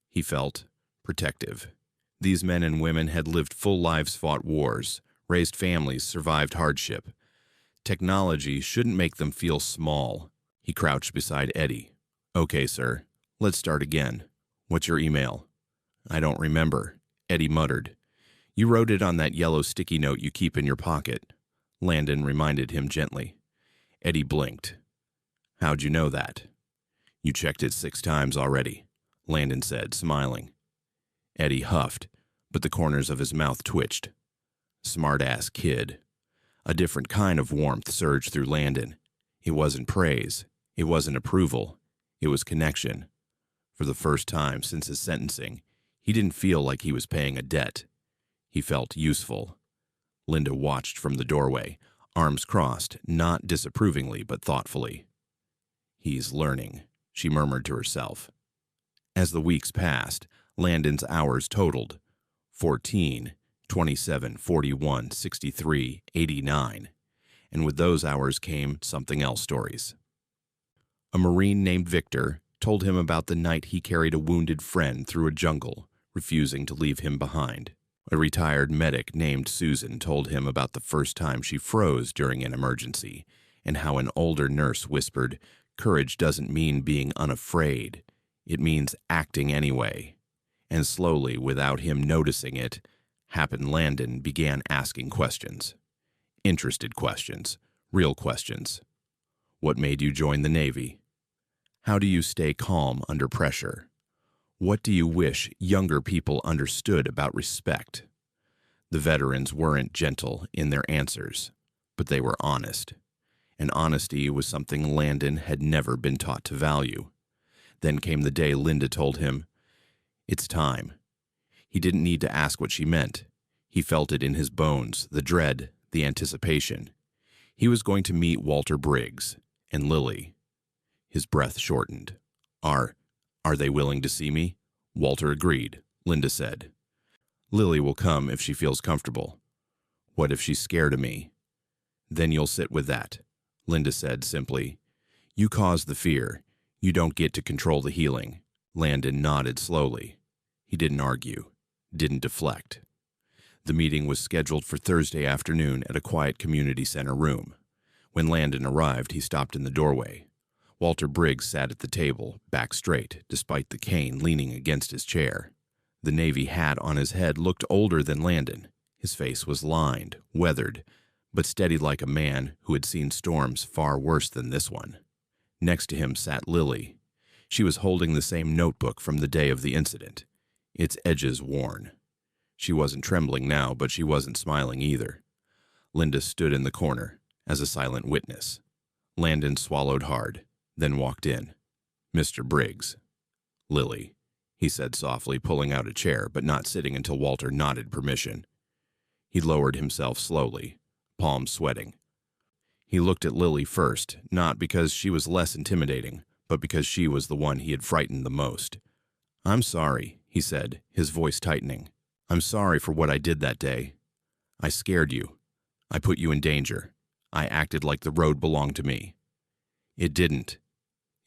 [SPEAKER 1] he felt protective. These men and women had lived full lives, fought wars, raised families, survived hardship. Technology shouldn't make them feel small. He crouched beside Eddie. "Okay, sir. Let's start again. What's your email?" "I don't remember," Eddie muttered. "You wrote it on that yellow sticky note you keep in your pocket," Landon reminded him gently. Eddie blinked. "How'd you know that?" "You checked it 6 times already," Landon said, smiling. Eddie huffed, but the corners of his mouth twitched. "Smart-ass kid." A different kind of warmth surged through Landon. It wasn't praise. It wasn't approval. It was connection. For the first time since his sentencing, he didn't feel like he was paying a debt. He felt useful. Linda watched from the doorway, arms crossed, not disapprovingly but thoughtfully. "He's learning," she murmured to herself. As the weeks passed, Landon's hours totaled 14, 27, 41, 63, 89, and with those hours came something else stories. A Marine named Victor told him about the night he carried a wounded friend through a jungle, refusing to leave him behind. A retired medic named Susan told him about the first time she froze during an emergency, and how an older nurse whispered, "Courage doesn't mean being unafraid. It means acting anyway." And slowly, without him noticing it, Happen Landon began asking questions. Interested questions, real questions. What made you join the Navy? How do you stay calm under pressure? What do you wish younger people understood about respect? The veterans weren't gentle in their answers, but they were honest. And honesty was something Landon had never been taught to value. Then came the day Linda told him, "It's time." He didn't need to ask what she meant. He felt it in his bones, the dread, the anticipation. He was going to meet Walter Briggs and Lily. His breath shortened. Are they willing to see me?" Walter agreed, Linda said. "Lily will come if she feels comfortable." "What if she's scared of me?" "Then you'll sit with that," Linda said simply. "You caused the fear. You don't get to control the healing." Landon nodded slowly. He didn't argue, didn't deflect. The meeting was scheduled for Thursday afternoon at a quiet community center room. When Landon arrived, he stopped in the doorway. Walter Briggs sat at the table, back straight, despite the cane leaning against his chair. The Navy hat on his head looked older than Landon. His face was lined, weathered, but steady like a man who had seen storms far worse than this one. Next to him sat Lily. She was holding the same notebook from the day of the incident, its edges worn. She wasn't trembling now, but she wasn't smiling either. Linda stood in the corner, as a silent witness. Landon swallowed hard, then walked in. "Mr. Briggs." "Lily," he said softly, pulling out a chair, but not sitting until Walter nodded permission. He lowered himself slowly, palms sweating. He looked at Lily first, not because she was less intimidating, but because she was the one he had frightened the most. "I'm sorry," he said, his voice tightening. "I'm sorry for what I did that day. I scared you. I put you in danger. I acted like the road belonged to me. It didn't.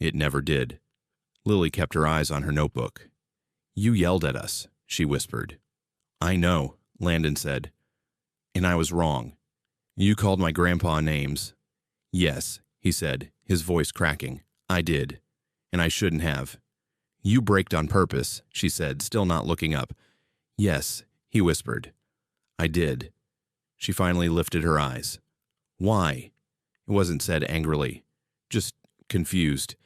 [SPEAKER 1] It never did. Lily kept her eyes on her notebook. You yelled at us, she whispered. I know, Landon said. And I was wrong. You called my grandpa names. Yes, he said, his voice cracking. I did. And I shouldn't have. You braked on purpose, she said, still not looking up. Yes, he whispered. I did. She finally lifted her eyes. Why? It wasn't said angrily, just confused.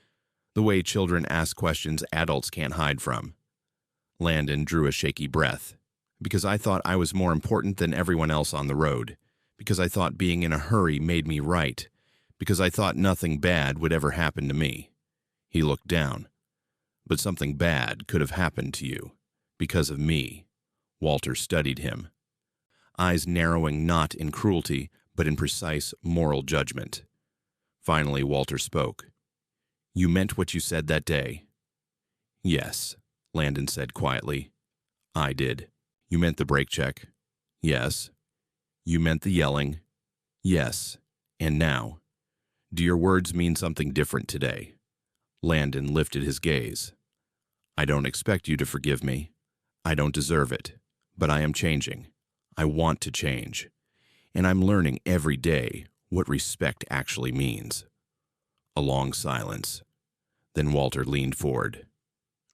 [SPEAKER 1] The way children ask questions adults can't hide from. Landon drew a shaky breath. Because I thought I was more important than everyone else on the road. Because I thought being in a hurry made me right. Because I thought nothing bad would ever happen to me. He looked down. But something bad could have happened to you. Because of me. Walter studied him. Eyes narrowing not in cruelty, but in precise moral judgment. Finally, Walter spoke. You meant what you said that day? Yes, Landon said quietly. I did. You meant the brake check? Yes. You meant the yelling? Yes. And now? Do your words mean something different today? Landon lifted his gaze. I don't expect you to forgive me. I don't deserve it. But I am changing. I want to change. And I'm learning every day what respect actually means. A long silence. Then Walter leaned forward.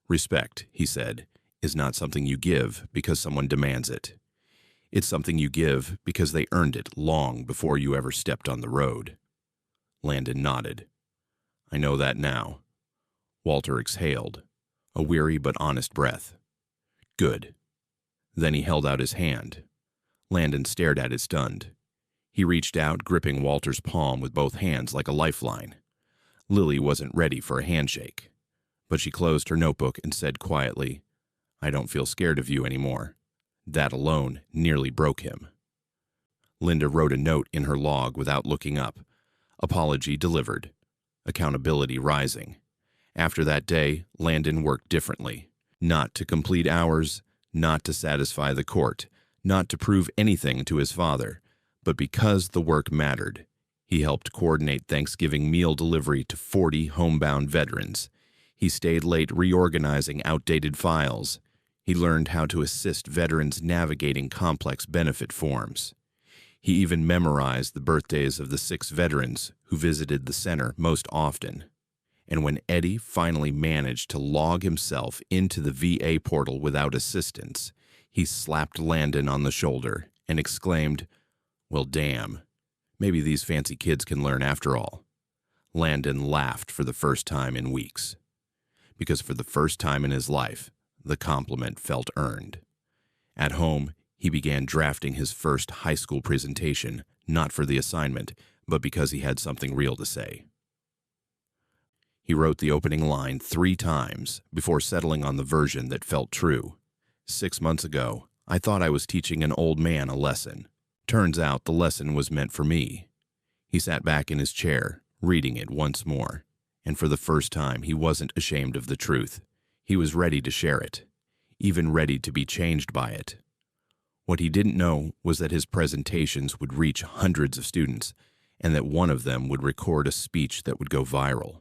[SPEAKER 1] Respect, he said, is not something you give because someone demands it. It's something you give because they earned it long before you ever stepped on the road. Landon nodded. I know that now. Walter exhaled, a weary but honest breath. Good. Then he held out his hand. Landon stared at it stunned. He reached out, gripping Walter's palm with both hands like a lifeline. Lily wasn't ready for a handshake, but she closed her notebook and said quietly, I don't feel scared of you anymore. That alone nearly broke him. Linda wrote a note in her log without looking up. Apology delivered. Accountability rising. After that day, Landon worked differently. Not to complete hours, not to satisfy the court, not to prove anything to his father, but because the work mattered. He helped coordinate Thanksgiving meal delivery to 40 homebound veterans. He stayed late reorganizing outdated files. He learned how to assist veterans navigating complex benefit forms. He even memorized the birthdays of the 6 veterans who visited the center most often. And when Eddie finally managed to log himself into the VA portal without assistance, he slapped Landon on the shoulder and exclaimed, Well, damn, maybe these fancy kids can learn after all. Landon laughed for the first time in weeks. Because for the first time in his life, the compliment felt earned. At home, he began drafting his first high school presentation, not for the assignment, but because he had something real to say. He wrote the opening line 3 times before settling on the version that felt true. 6 months ago, I thought I was teaching an old man a lesson. Turns out the lesson was meant for me. He sat back in his chair, reading it once more, and for the first time he wasn't ashamed of the truth. He was ready to share it, even ready to be changed by it. What he didn't know was that his presentations would reach hundreds of students, and that one of them would record a speech that would go viral.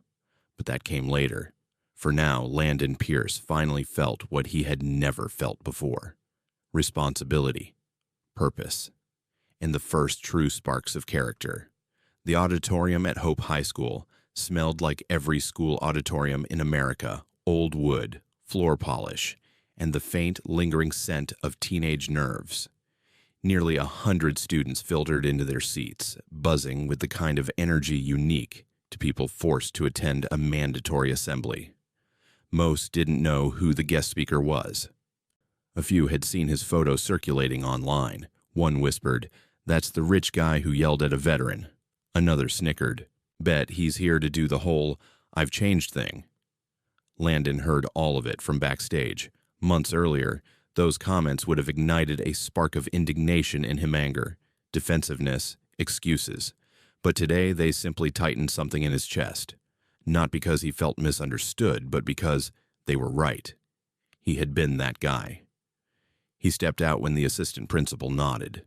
[SPEAKER 1] But that came later. For now, Landon Pierce finally felt what he had never felt before. Responsibility, purpose, and the first true sparks of character. The auditorium at Hope High School smelled like every school auditorium in America, old wood, floor polish, and the faint, lingering scent of teenage nerves. Nearly 100 students filtered into their seats, buzzing with the kind of energy unique to people forced to attend a mandatory assembly. Most didn't know who the guest speaker was. A few had seen his photo circulating online. One whispered, "That's the rich guy who yelled at a veteran." Another snickered, "Bet he's here to do the whole 'I've changed' thing." Landon heard all of it from backstage. Months earlier, those comments would have ignited a spark of indignation in him, anger, defensiveness, excuses. But today they simply tightened something in his chest. Not because he felt misunderstood, but because they were right. He had been that guy. He stepped out when the assistant principal nodded.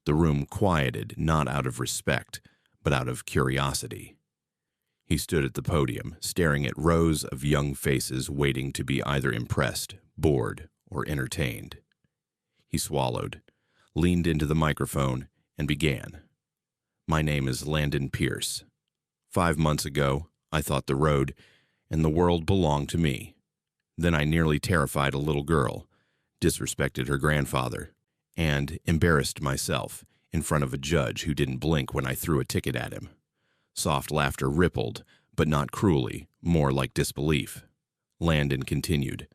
[SPEAKER 1] The room quieted, not out of respect, but out of curiosity. He stood at the podium, staring at rows of young faces waiting to be either impressed, bored, or entertained. He swallowed, leaned into the microphone, and began. My name is Landon Pierce. 5 months ago, I thought the road and the world belonged to me. Then I nearly terrified a little girl, disrespected her grandfather, and embarrassed myself in front of a judge who didn't blink when I threw a ticket at him. Soft laughter rippled, but not cruelly, more like disbelief. Landon continued,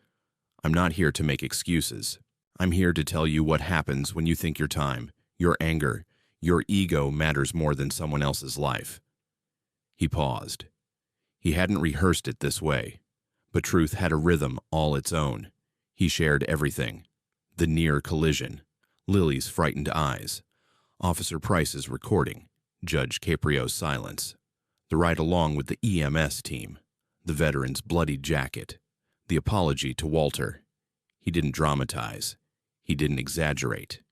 [SPEAKER 1] I'm not here to make excuses. I'm here to tell you what happens when you think your time, your anger, your ego matters more than someone else's life. He paused. He hadn't rehearsed it this way, but truth had a rhythm all its own. He shared everything. The near collision, Lily's frightened eyes, Officer Price's recording, Judge Caprio's silence, the ride along with the EMS team, the veteran's bloody jacket, the apology to Walter. He didn't dramatize. He didn't exaggerate.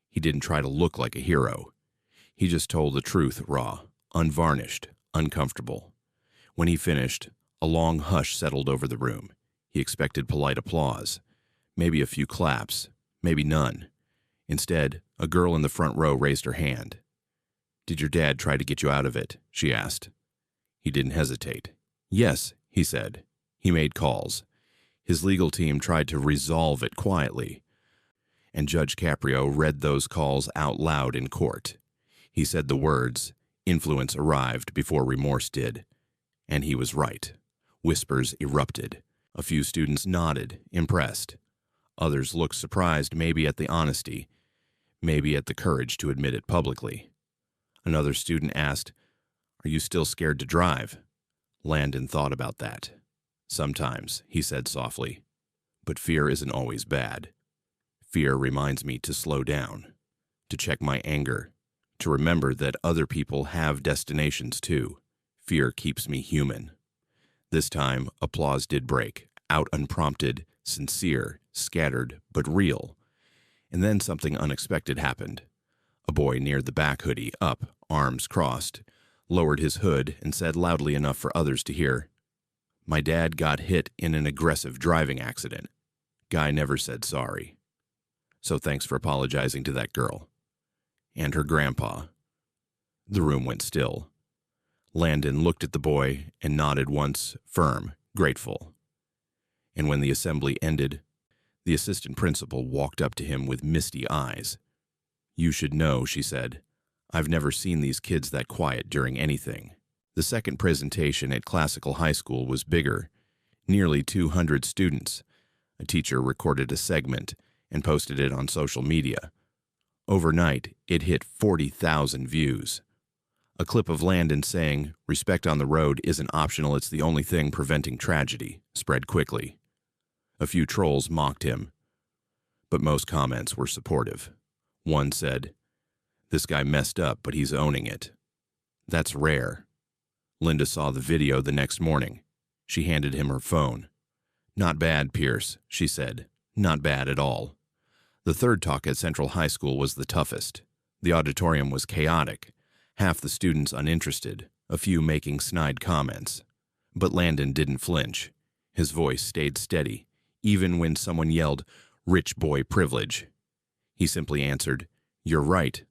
[SPEAKER 1] He didn't try to look like a hero. He just told the truth raw, unvarnished, uncomfortable. When he finished, a long hush settled over the room. He expected polite applause, maybe a few claps, maybe none. Instead, a girl in the front row raised her hand. Did your dad try to get you out of it? She asked. He didn't hesitate. Yes, he said. He made calls. His legal team tried to resolve it quietly, and Judge Caprio read those calls out loud in court. He said the words, influence arrived before remorse did. And he was right. Whispers erupted. A few students nodded, impressed. Others looked surprised, maybe at the honesty, maybe at the courage to admit it publicly. Another student asked, Are you still scared to drive? Landon thought about that. Sometimes, he said softly. But fear isn't always bad. Fear reminds me to slow down, to check my anger, to remember that other people have destinations too. Fear keeps me human. This time, applause did break, out unprompted, sincere, scattered, but real. And then something unexpected happened. A boy near the back hoodie, up, arms crossed, lowered his hood and said loudly enough for others to hear, My dad got hit in an aggressive driving accident. Guy never said sorry. So thanks for apologizing to that girl. And her grandpa. The room went still. Landon looked at the boy and nodded once, firm, grateful. And when the assembly ended, the assistant principal walked up to him with misty eyes. You should know, she said. I've never seen these kids that quiet during anything. The second presentation at Classical High School was bigger, nearly 200 students. A teacher recorded a segment and posted it on social media. Overnight, it hit 40,000 views. A clip of Landon saying, Respect on the road isn't optional, it's the only thing preventing tragedy, spread quickly. A few trolls mocked him, but most comments were supportive. One said, This guy messed up, but he's owning it. That's rare. Linda saw the video the next morning. She handed him her phone. Not bad, Pierce, she said. Not bad at all. The third talk at Central High School was the toughest. The auditorium was chaotic, half the students uninterested, a few making snide comments. But Landon didn't flinch. His voice stayed steady, even when someone yelled, Rich boy privilege. He simply answered, You're right.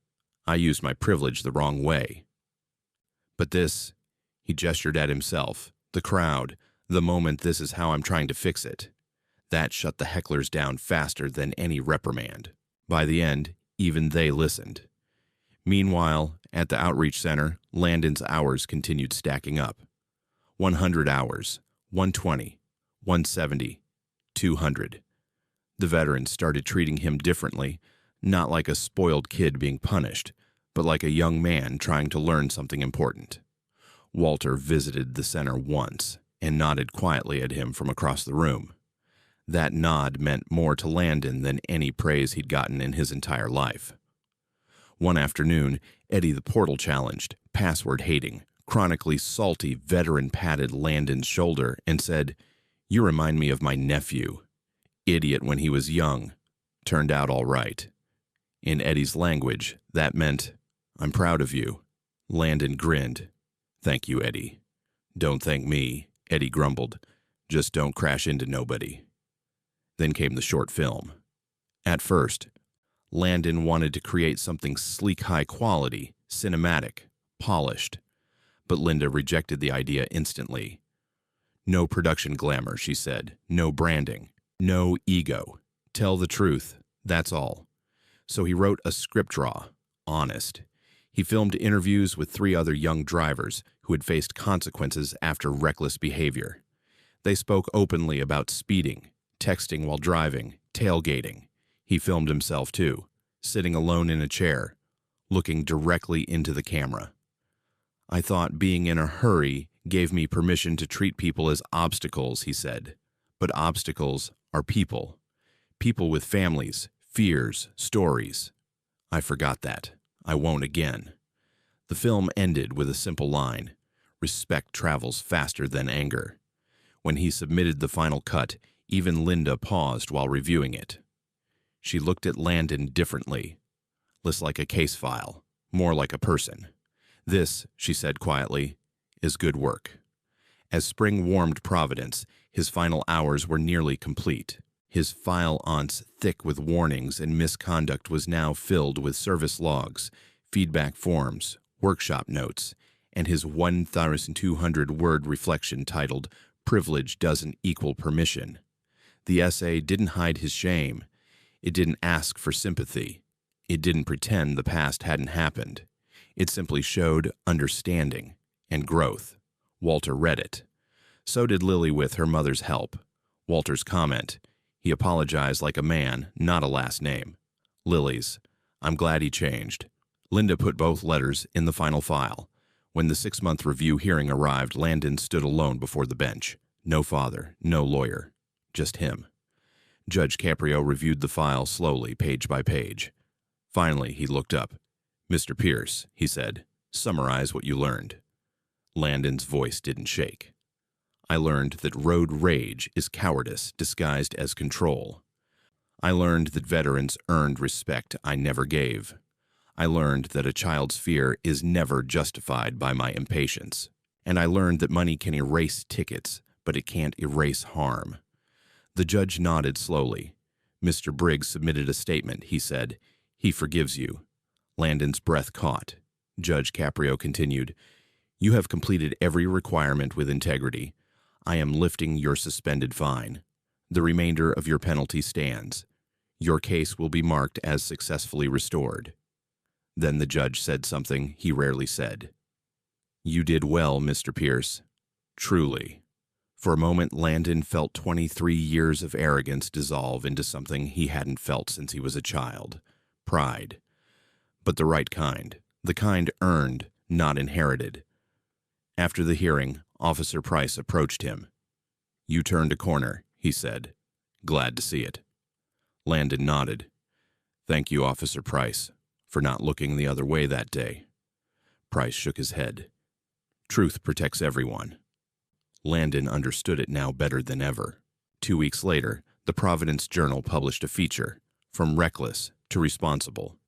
[SPEAKER 1] I used my privilege the wrong way. But this, he gestured at himself, the crowd, the moment, this is how I'm trying to fix it. That shut the hecklers down faster than any reprimand. By the end, even they listened. Meanwhile, at the outreach center, Landon's hours continued stacking up. 100 hours, 120, 170, 200. The veterans started treating him differently, not like a spoiled kid being punished, but like a young man trying to learn something important. Walter visited the center once and nodded quietly at him from across the room. That nod meant more to Landon than any praise he'd gotten in his entire life. One afternoon, Eddie the Portal challenged, password-hating, chronically salty veteran patted Landon's shoulder and said, You remind me of my nephew. Idiot when he was young. Turned out all right. In Eddie's language, that meant, I'm proud of you. Landon grinned. "Thank you, Eddie." "Don't thank me," Eddie grumbled. "Just don't crash into nobody." Then came the short film. At first, Landon wanted to create something sleek, high quality, cinematic, polished. But Linda rejected the idea instantly. "No production glamour," she said. "No branding. No ego. Tell the truth. That's all." So he wrote a script draw, honest. He filmed interviews with 3 other young drivers who had faced consequences after reckless behavior. They spoke openly about speeding, texting while driving, tailgating. He filmed himself too, sitting alone in a chair, looking directly into the camera. "I thought being in a hurry gave me permission to treat people as obstacles," he said. "But obstacles are people. People with families, fears, stories. I forgot that. I won't again." The film ended with a simple line: "Respect travels faster than anger." When he submitted the final cut, even Linda paused while reviewing it. She looked at Landon differently, less like a case file, more like a person. "This," she said quietly, "is good work." As spring warmed Providence, his final hours were nearly complete. His file aunts thick with warnings and misconduct was now filled with service logs, feedback forms, workshop notes, and his 1,200-word reflection titled "Privilege Doesn't Equal Permission." The essay didn't hide his shame. It didn't ask for sympathy. It didn't pretend the past hadn't happened. It simply showed understanding and growth. Walter read it. So did Lily with her mother's help. Walter's comment: "He apologized like a man, not a last name." Lily's: "I'm glad he changed." Linda put both letters in the final file. When the 6-month review hearing arrived, Landon stood alone before the bench. No father, no lawyer, just him. Judge Caprio reviewed the file slowly, page by page. Finally, he looked up. "Mr. Pierce," he said, "summarize what you learned." Landon's voice didn't shake. "I learned that road rage is cowardice disguised as control. I learned that veterans earned respect I never gave. I learned that a child's fear is never justified by my impatience. And I learned that money can erase tickets, but it can't erase harm." The judge nodded slowly. "Mr. Briggs submitted a statement," he said. "He forgives you." Landon's breath caught. Judge Caprio continued, "You have completed every requirement with integrity. I am lifting your suspended fine. The remainder of your penalty stands. Your case will be marked as successfully restored." Then the judge said something he rarely said. "You did well, Mr. Pierce. Truly." For a moment, Landon felt 23 years of arrogance dissolve into something he hadn't felt since he was a child: pride. But the right kind. The kind earned, not inherited. After the hearing, Officer Price approached him. "You turned a corner," he said. "Glad to see it." Landon nodded. "Thank you, Officer Price, for not looking the other way that day." Price shook his head. "Truth protects everyone." Landon understood it now better than ever. 2 weeks later, the Providence Journal published a feature, From Reckless to Responsible: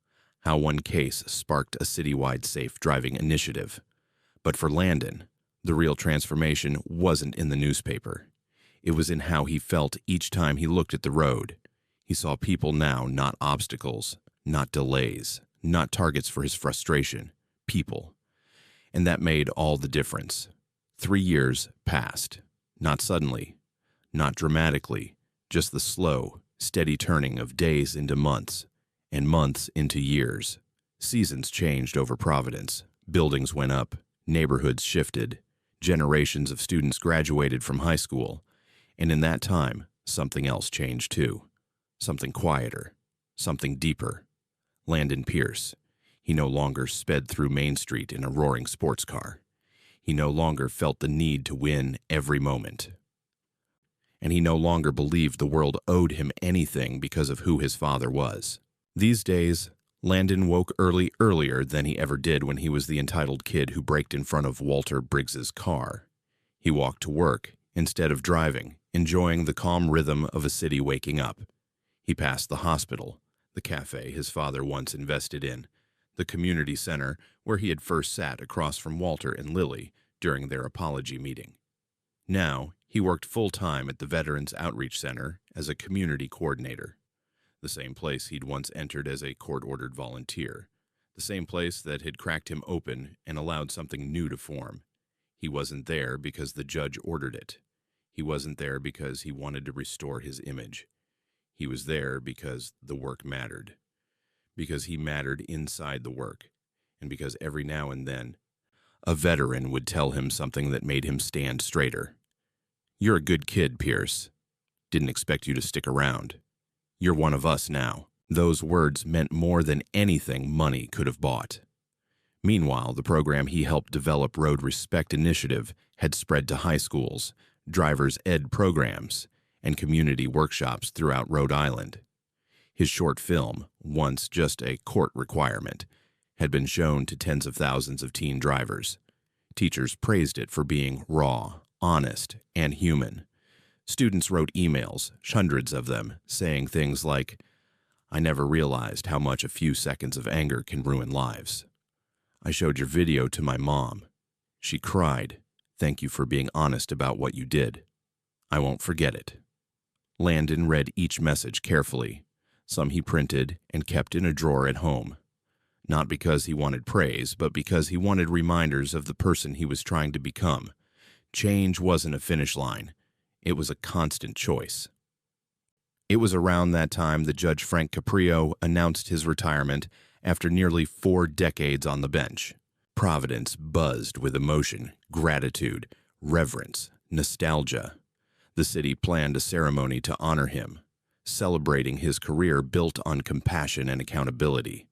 [SPEAKER 1] How One Case Sparked a Citywide Safe Driving Initiative. But for Landon, the real transformation wasn't in the newspaper. It was in how he felt each time he looked at the road. He saw people now, not obstacles, not delays, not targets for his frustration, people. And that made all the difference. 3 years passed, not suddenly, not dramatically, just the slow, steady turning of days into months, and months into years. Seasons changed over Providence. Buildings went up, neighborhoods shifted, generations of students graduated from high school, and in that time, something else changed too. Something quieter, something deeper. Landon Pierce. He no longer sped through Main Street in a roaring sports car. He no longer felt the need to win every moment. And he no longer believed the world owed him anything because of who his father was. These days, Landon woke earlier than he ever did when he was the entitled kid who braked in front of Walter Briggs's car. He walked to work instead of driving, enjoying the calm rhythm of a city waking up. He passed the hospital, the cafe his father once invested in, the community center where he had first sat across from Walter and Lily during their apology meeting. Now, he worked full-time at the Veterans Outreach Center as a community coordinator, the same place he'd once entered as a court-ordered volunteer, the same place that had cracked him open and allowed something new to form. He wasn't there because the judge ordered it. He wasn't there because he wanted to restore his image. He was there because the work mattered, because he mattered inside the work, and because every now and then, a veteran would tell him something that made him stand straighter. "You're a good kid, Pierce. Didn't expect you to stick around. You're one of us now." Those words meant more than anything money could have bought. Meanwhile, the program he helped develop, Road Respect Initiative, had spread to high schools, driver's ed programs, and community workshops throughout Rhode Island. His short film, once just a court requirement, had been shown to tens of thousands of teen drivers. Teachers praised it for being raw, honest, and human. Students wrote emails, hundreds of them, saying things like, "I never realized how much a few seconds of anger can ruin lives. I showed your video to my mom. She cried. Thank you for being honest about what you did. I won't forget it." Landon read each message carefully. Some he printed and kept in a drawer at home. Not because he wanted praise, but because he wanted reminders of the person he was trying to become. Change wasn't a finish line. It was a constant choice. It was around that time that Judge Frank Caprio announced his retirement after nearly 4 decades on the bench. Providence buzzed with emotion, gratitude, reverence, nostalgia. The city planned a ceremony to honor him, celebrating his career built on compassion and accountability.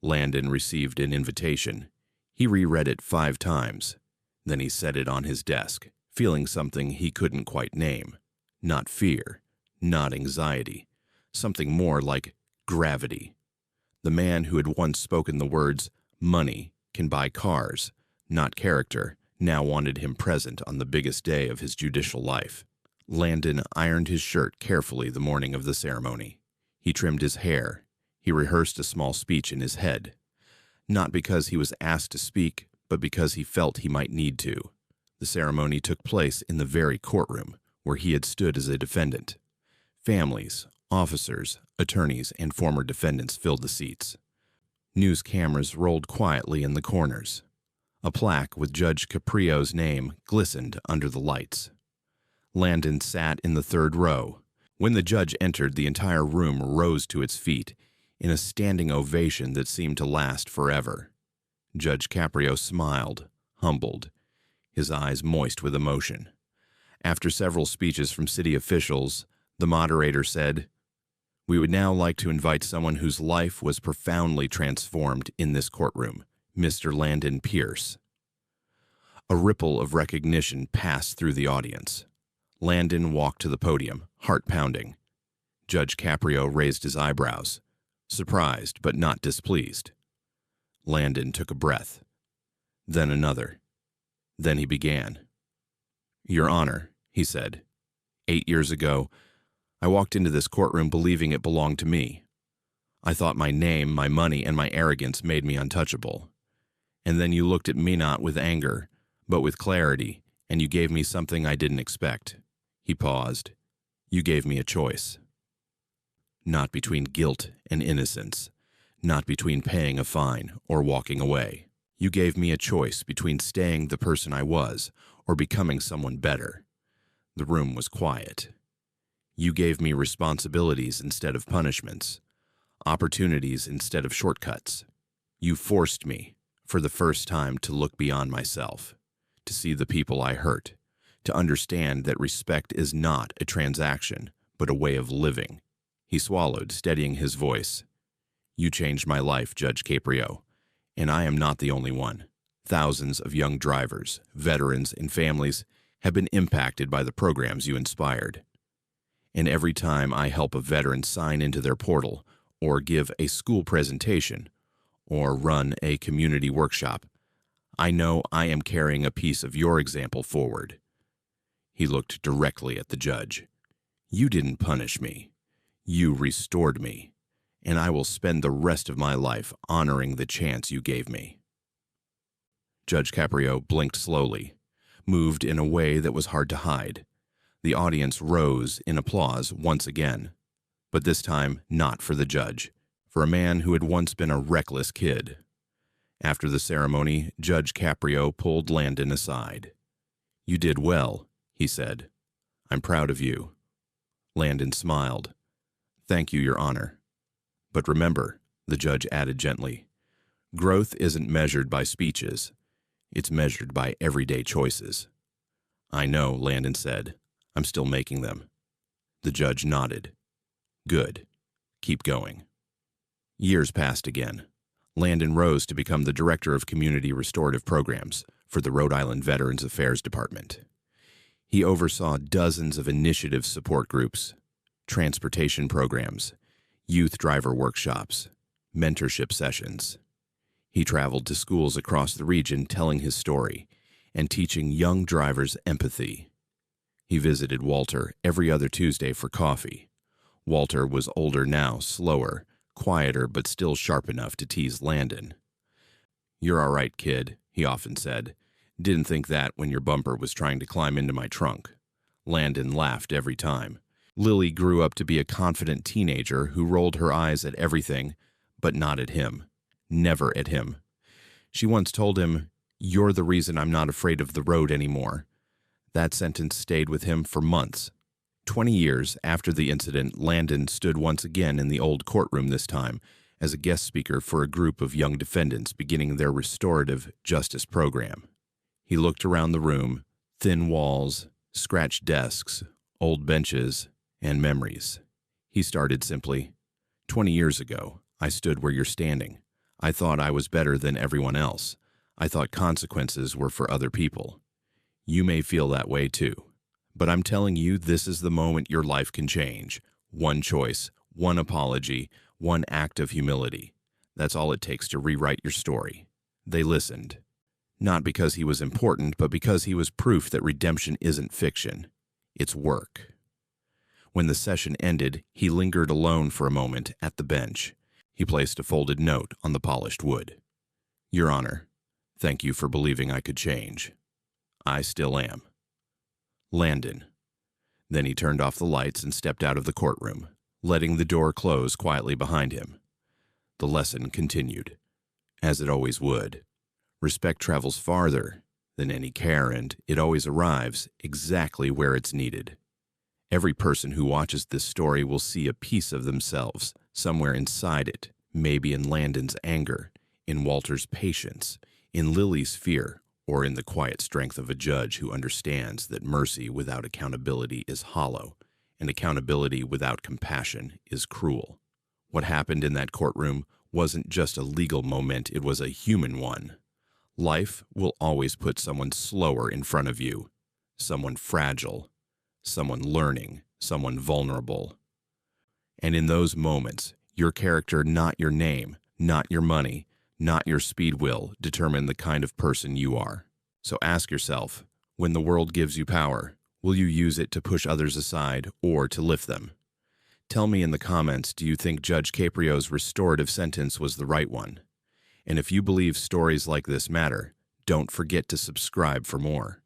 [SPEAKER 1] Landon received an invitation. He reread it 5 times. Then he set it on his desk, feeling something he couldn't quite name. Not fear, not anxiety, something more like gravity. The man who had once spoken the words, "Money can buy cars, not character," now wanted him present on the biggest day of his judicial life. Landon ironed his shirt carefully the morning of the ceremony. He trimmed his hair. He rehearsed a small speech in his head. Not because he was asked to speak, but because he felt he might need to. The ceremony took place in the very courtroom where he had stood as a defendant. Families, officers, attorneys, and former defendants filled the seats. News cameras rolled quietly in the corners. A plaque with Judge Caprio's name glistened under the lights. Landon sat in the 3rd row. When the judge entered, the entire room rose to its feet in a standing ovation that seemed to last forever. Judge Caprio smiled, humbled, his eyes moist with emotion. After several speeches from city officials, the moderator said, "We would now like to invite someone whose life was profoundly transformed in this courtroom, Mr. Landon Pierce." A ripple of recognition passed through the audience. Landon walked to the podium, heart pounding. Judge Caprio raised his eyebrows, surprised but not displeased. Landon took a breath, then another. Then he began. "Your Honor," he said, "8 years ago, I walked into this courtroom believing it belonged to me. I thought my name, my money, and my arrogance made me untouchable. And then you looked at me not with anger, but with clarity, and you gave me something I didn't expect." He paused. "You gave me a choice. Not between guilt and innocence, not between paying a fine or walking away. You gave me a choice between staying the person I was or becoming someone better." The room was quiet. "You gave me responsibilities instead of punishments, opportunities instead of shortcuts. You forced me, for the first time, to look beyond myself, to see the people I hurt, to understand that respect is not a transaction, but a way of living." He swallowed, steadying his voice. "You changed my life, Judge Caprio, and I am not the only one. Thousands of young drivers, veterans, and families have been impacted by the programs you inspired. And every time I help a veteran sign into their portal, or give a school presentation, or run a community workshop, I know I am carrying a piece of your example forward." He looked directly at the judge. "You didn't punish me. You restored me. and I will spend the rest of my life honoring the chance you gave me." Judge Caprio blinked slowly, moved in a way that was hard to hide. The audience rose in applause once again, but this time not for the judge, for a man who had once been a reckless kid. After the ceremony, Judge Caprio pulled Landon aside. "You did well," he said. "I'm proud of you." Landon smiled. "Thank you, Your Honor. But remember," the judge added gently, "growth isn't measured by speeches. It's measured by everyday choices." "I know," Landon said. "I'm still making them." The judge nodded. "Good. Keep going." Years passed again. Landon rose to become the Director of Community Restorative Programs for the Rhode Island Veterans Affairs Department. He oversaw dozens of initiative support groups, transportation programs, youth driver workshops, mentorship sessions. He traveled to schools across the region telling his story and teaching young drivers empathy. He visited Walter every other Tuesday for coffee. Walter was older now, slower, quieter, but still sharp enough to tease Landon. "You're all right, kid," he often said. "Didn't think that when your bumper was trying to climb into my trunk." Landon laughed every time. Lily grew up to be a confident teenager who rolled her eyes at everything, but not at him. Never at him. She once told him, "You're the reason I'm not afraid of the road anymore." That sentence stayed with him for months. 20 years after the incident, Landon stood once again in the old courtroom, this time as a guest speaker for a group of young defendants beginning their restorative justice program. He looked around the room, thin walls, scratched desks, old benches, and memories. He started simply, "20 years ago, I stood where you're standing. I thought I was better than everyone else. I thought consequences were for other people. You may feel that way too. But I'm telling you, this is the moment your life can change. One choice, one apology, one act of humility. That's all it takes to rewrite your story." They listened. Not because he was important, but because he was proof that redemption isn't fiction. It's work. When the session ended, he lingered alone for a moment at the bench. He placed a folded note on the polished wood. "Your Honor, thank you for believing I could change. I still am. Landon." Then he turned off the lights and stepped out of the courtroom, letting the door close quietly behind him. The lesson continued, as it always would. Respect travels farther than any care, and it always arrives exactly where it's needed. Every person who watches this story will see a piece of themselves somewhere inside it, maybe in Landon's anger, in Walter's patience, in Lily's fear, or in the quiet strength of a judge who understands that mercy without accountability is hollow, and accountability without compassion is cruel. What happened in that courtroom wasn't just a legal moment, it was a human one. Life will always put someone slower in front of you, someone fragile, someone learning, someone vulnerable. And in those moments, your character, not your name, not your money, not your speed will determine the kind of person you are. So ask yourself, when the world gives you power, will you use it to push others aside or to lift them? Tell me in the comments, do you think Judge Caprio's restorative sentence was the right one? And if you believe stories like this matter, don't forget to subscribe for more.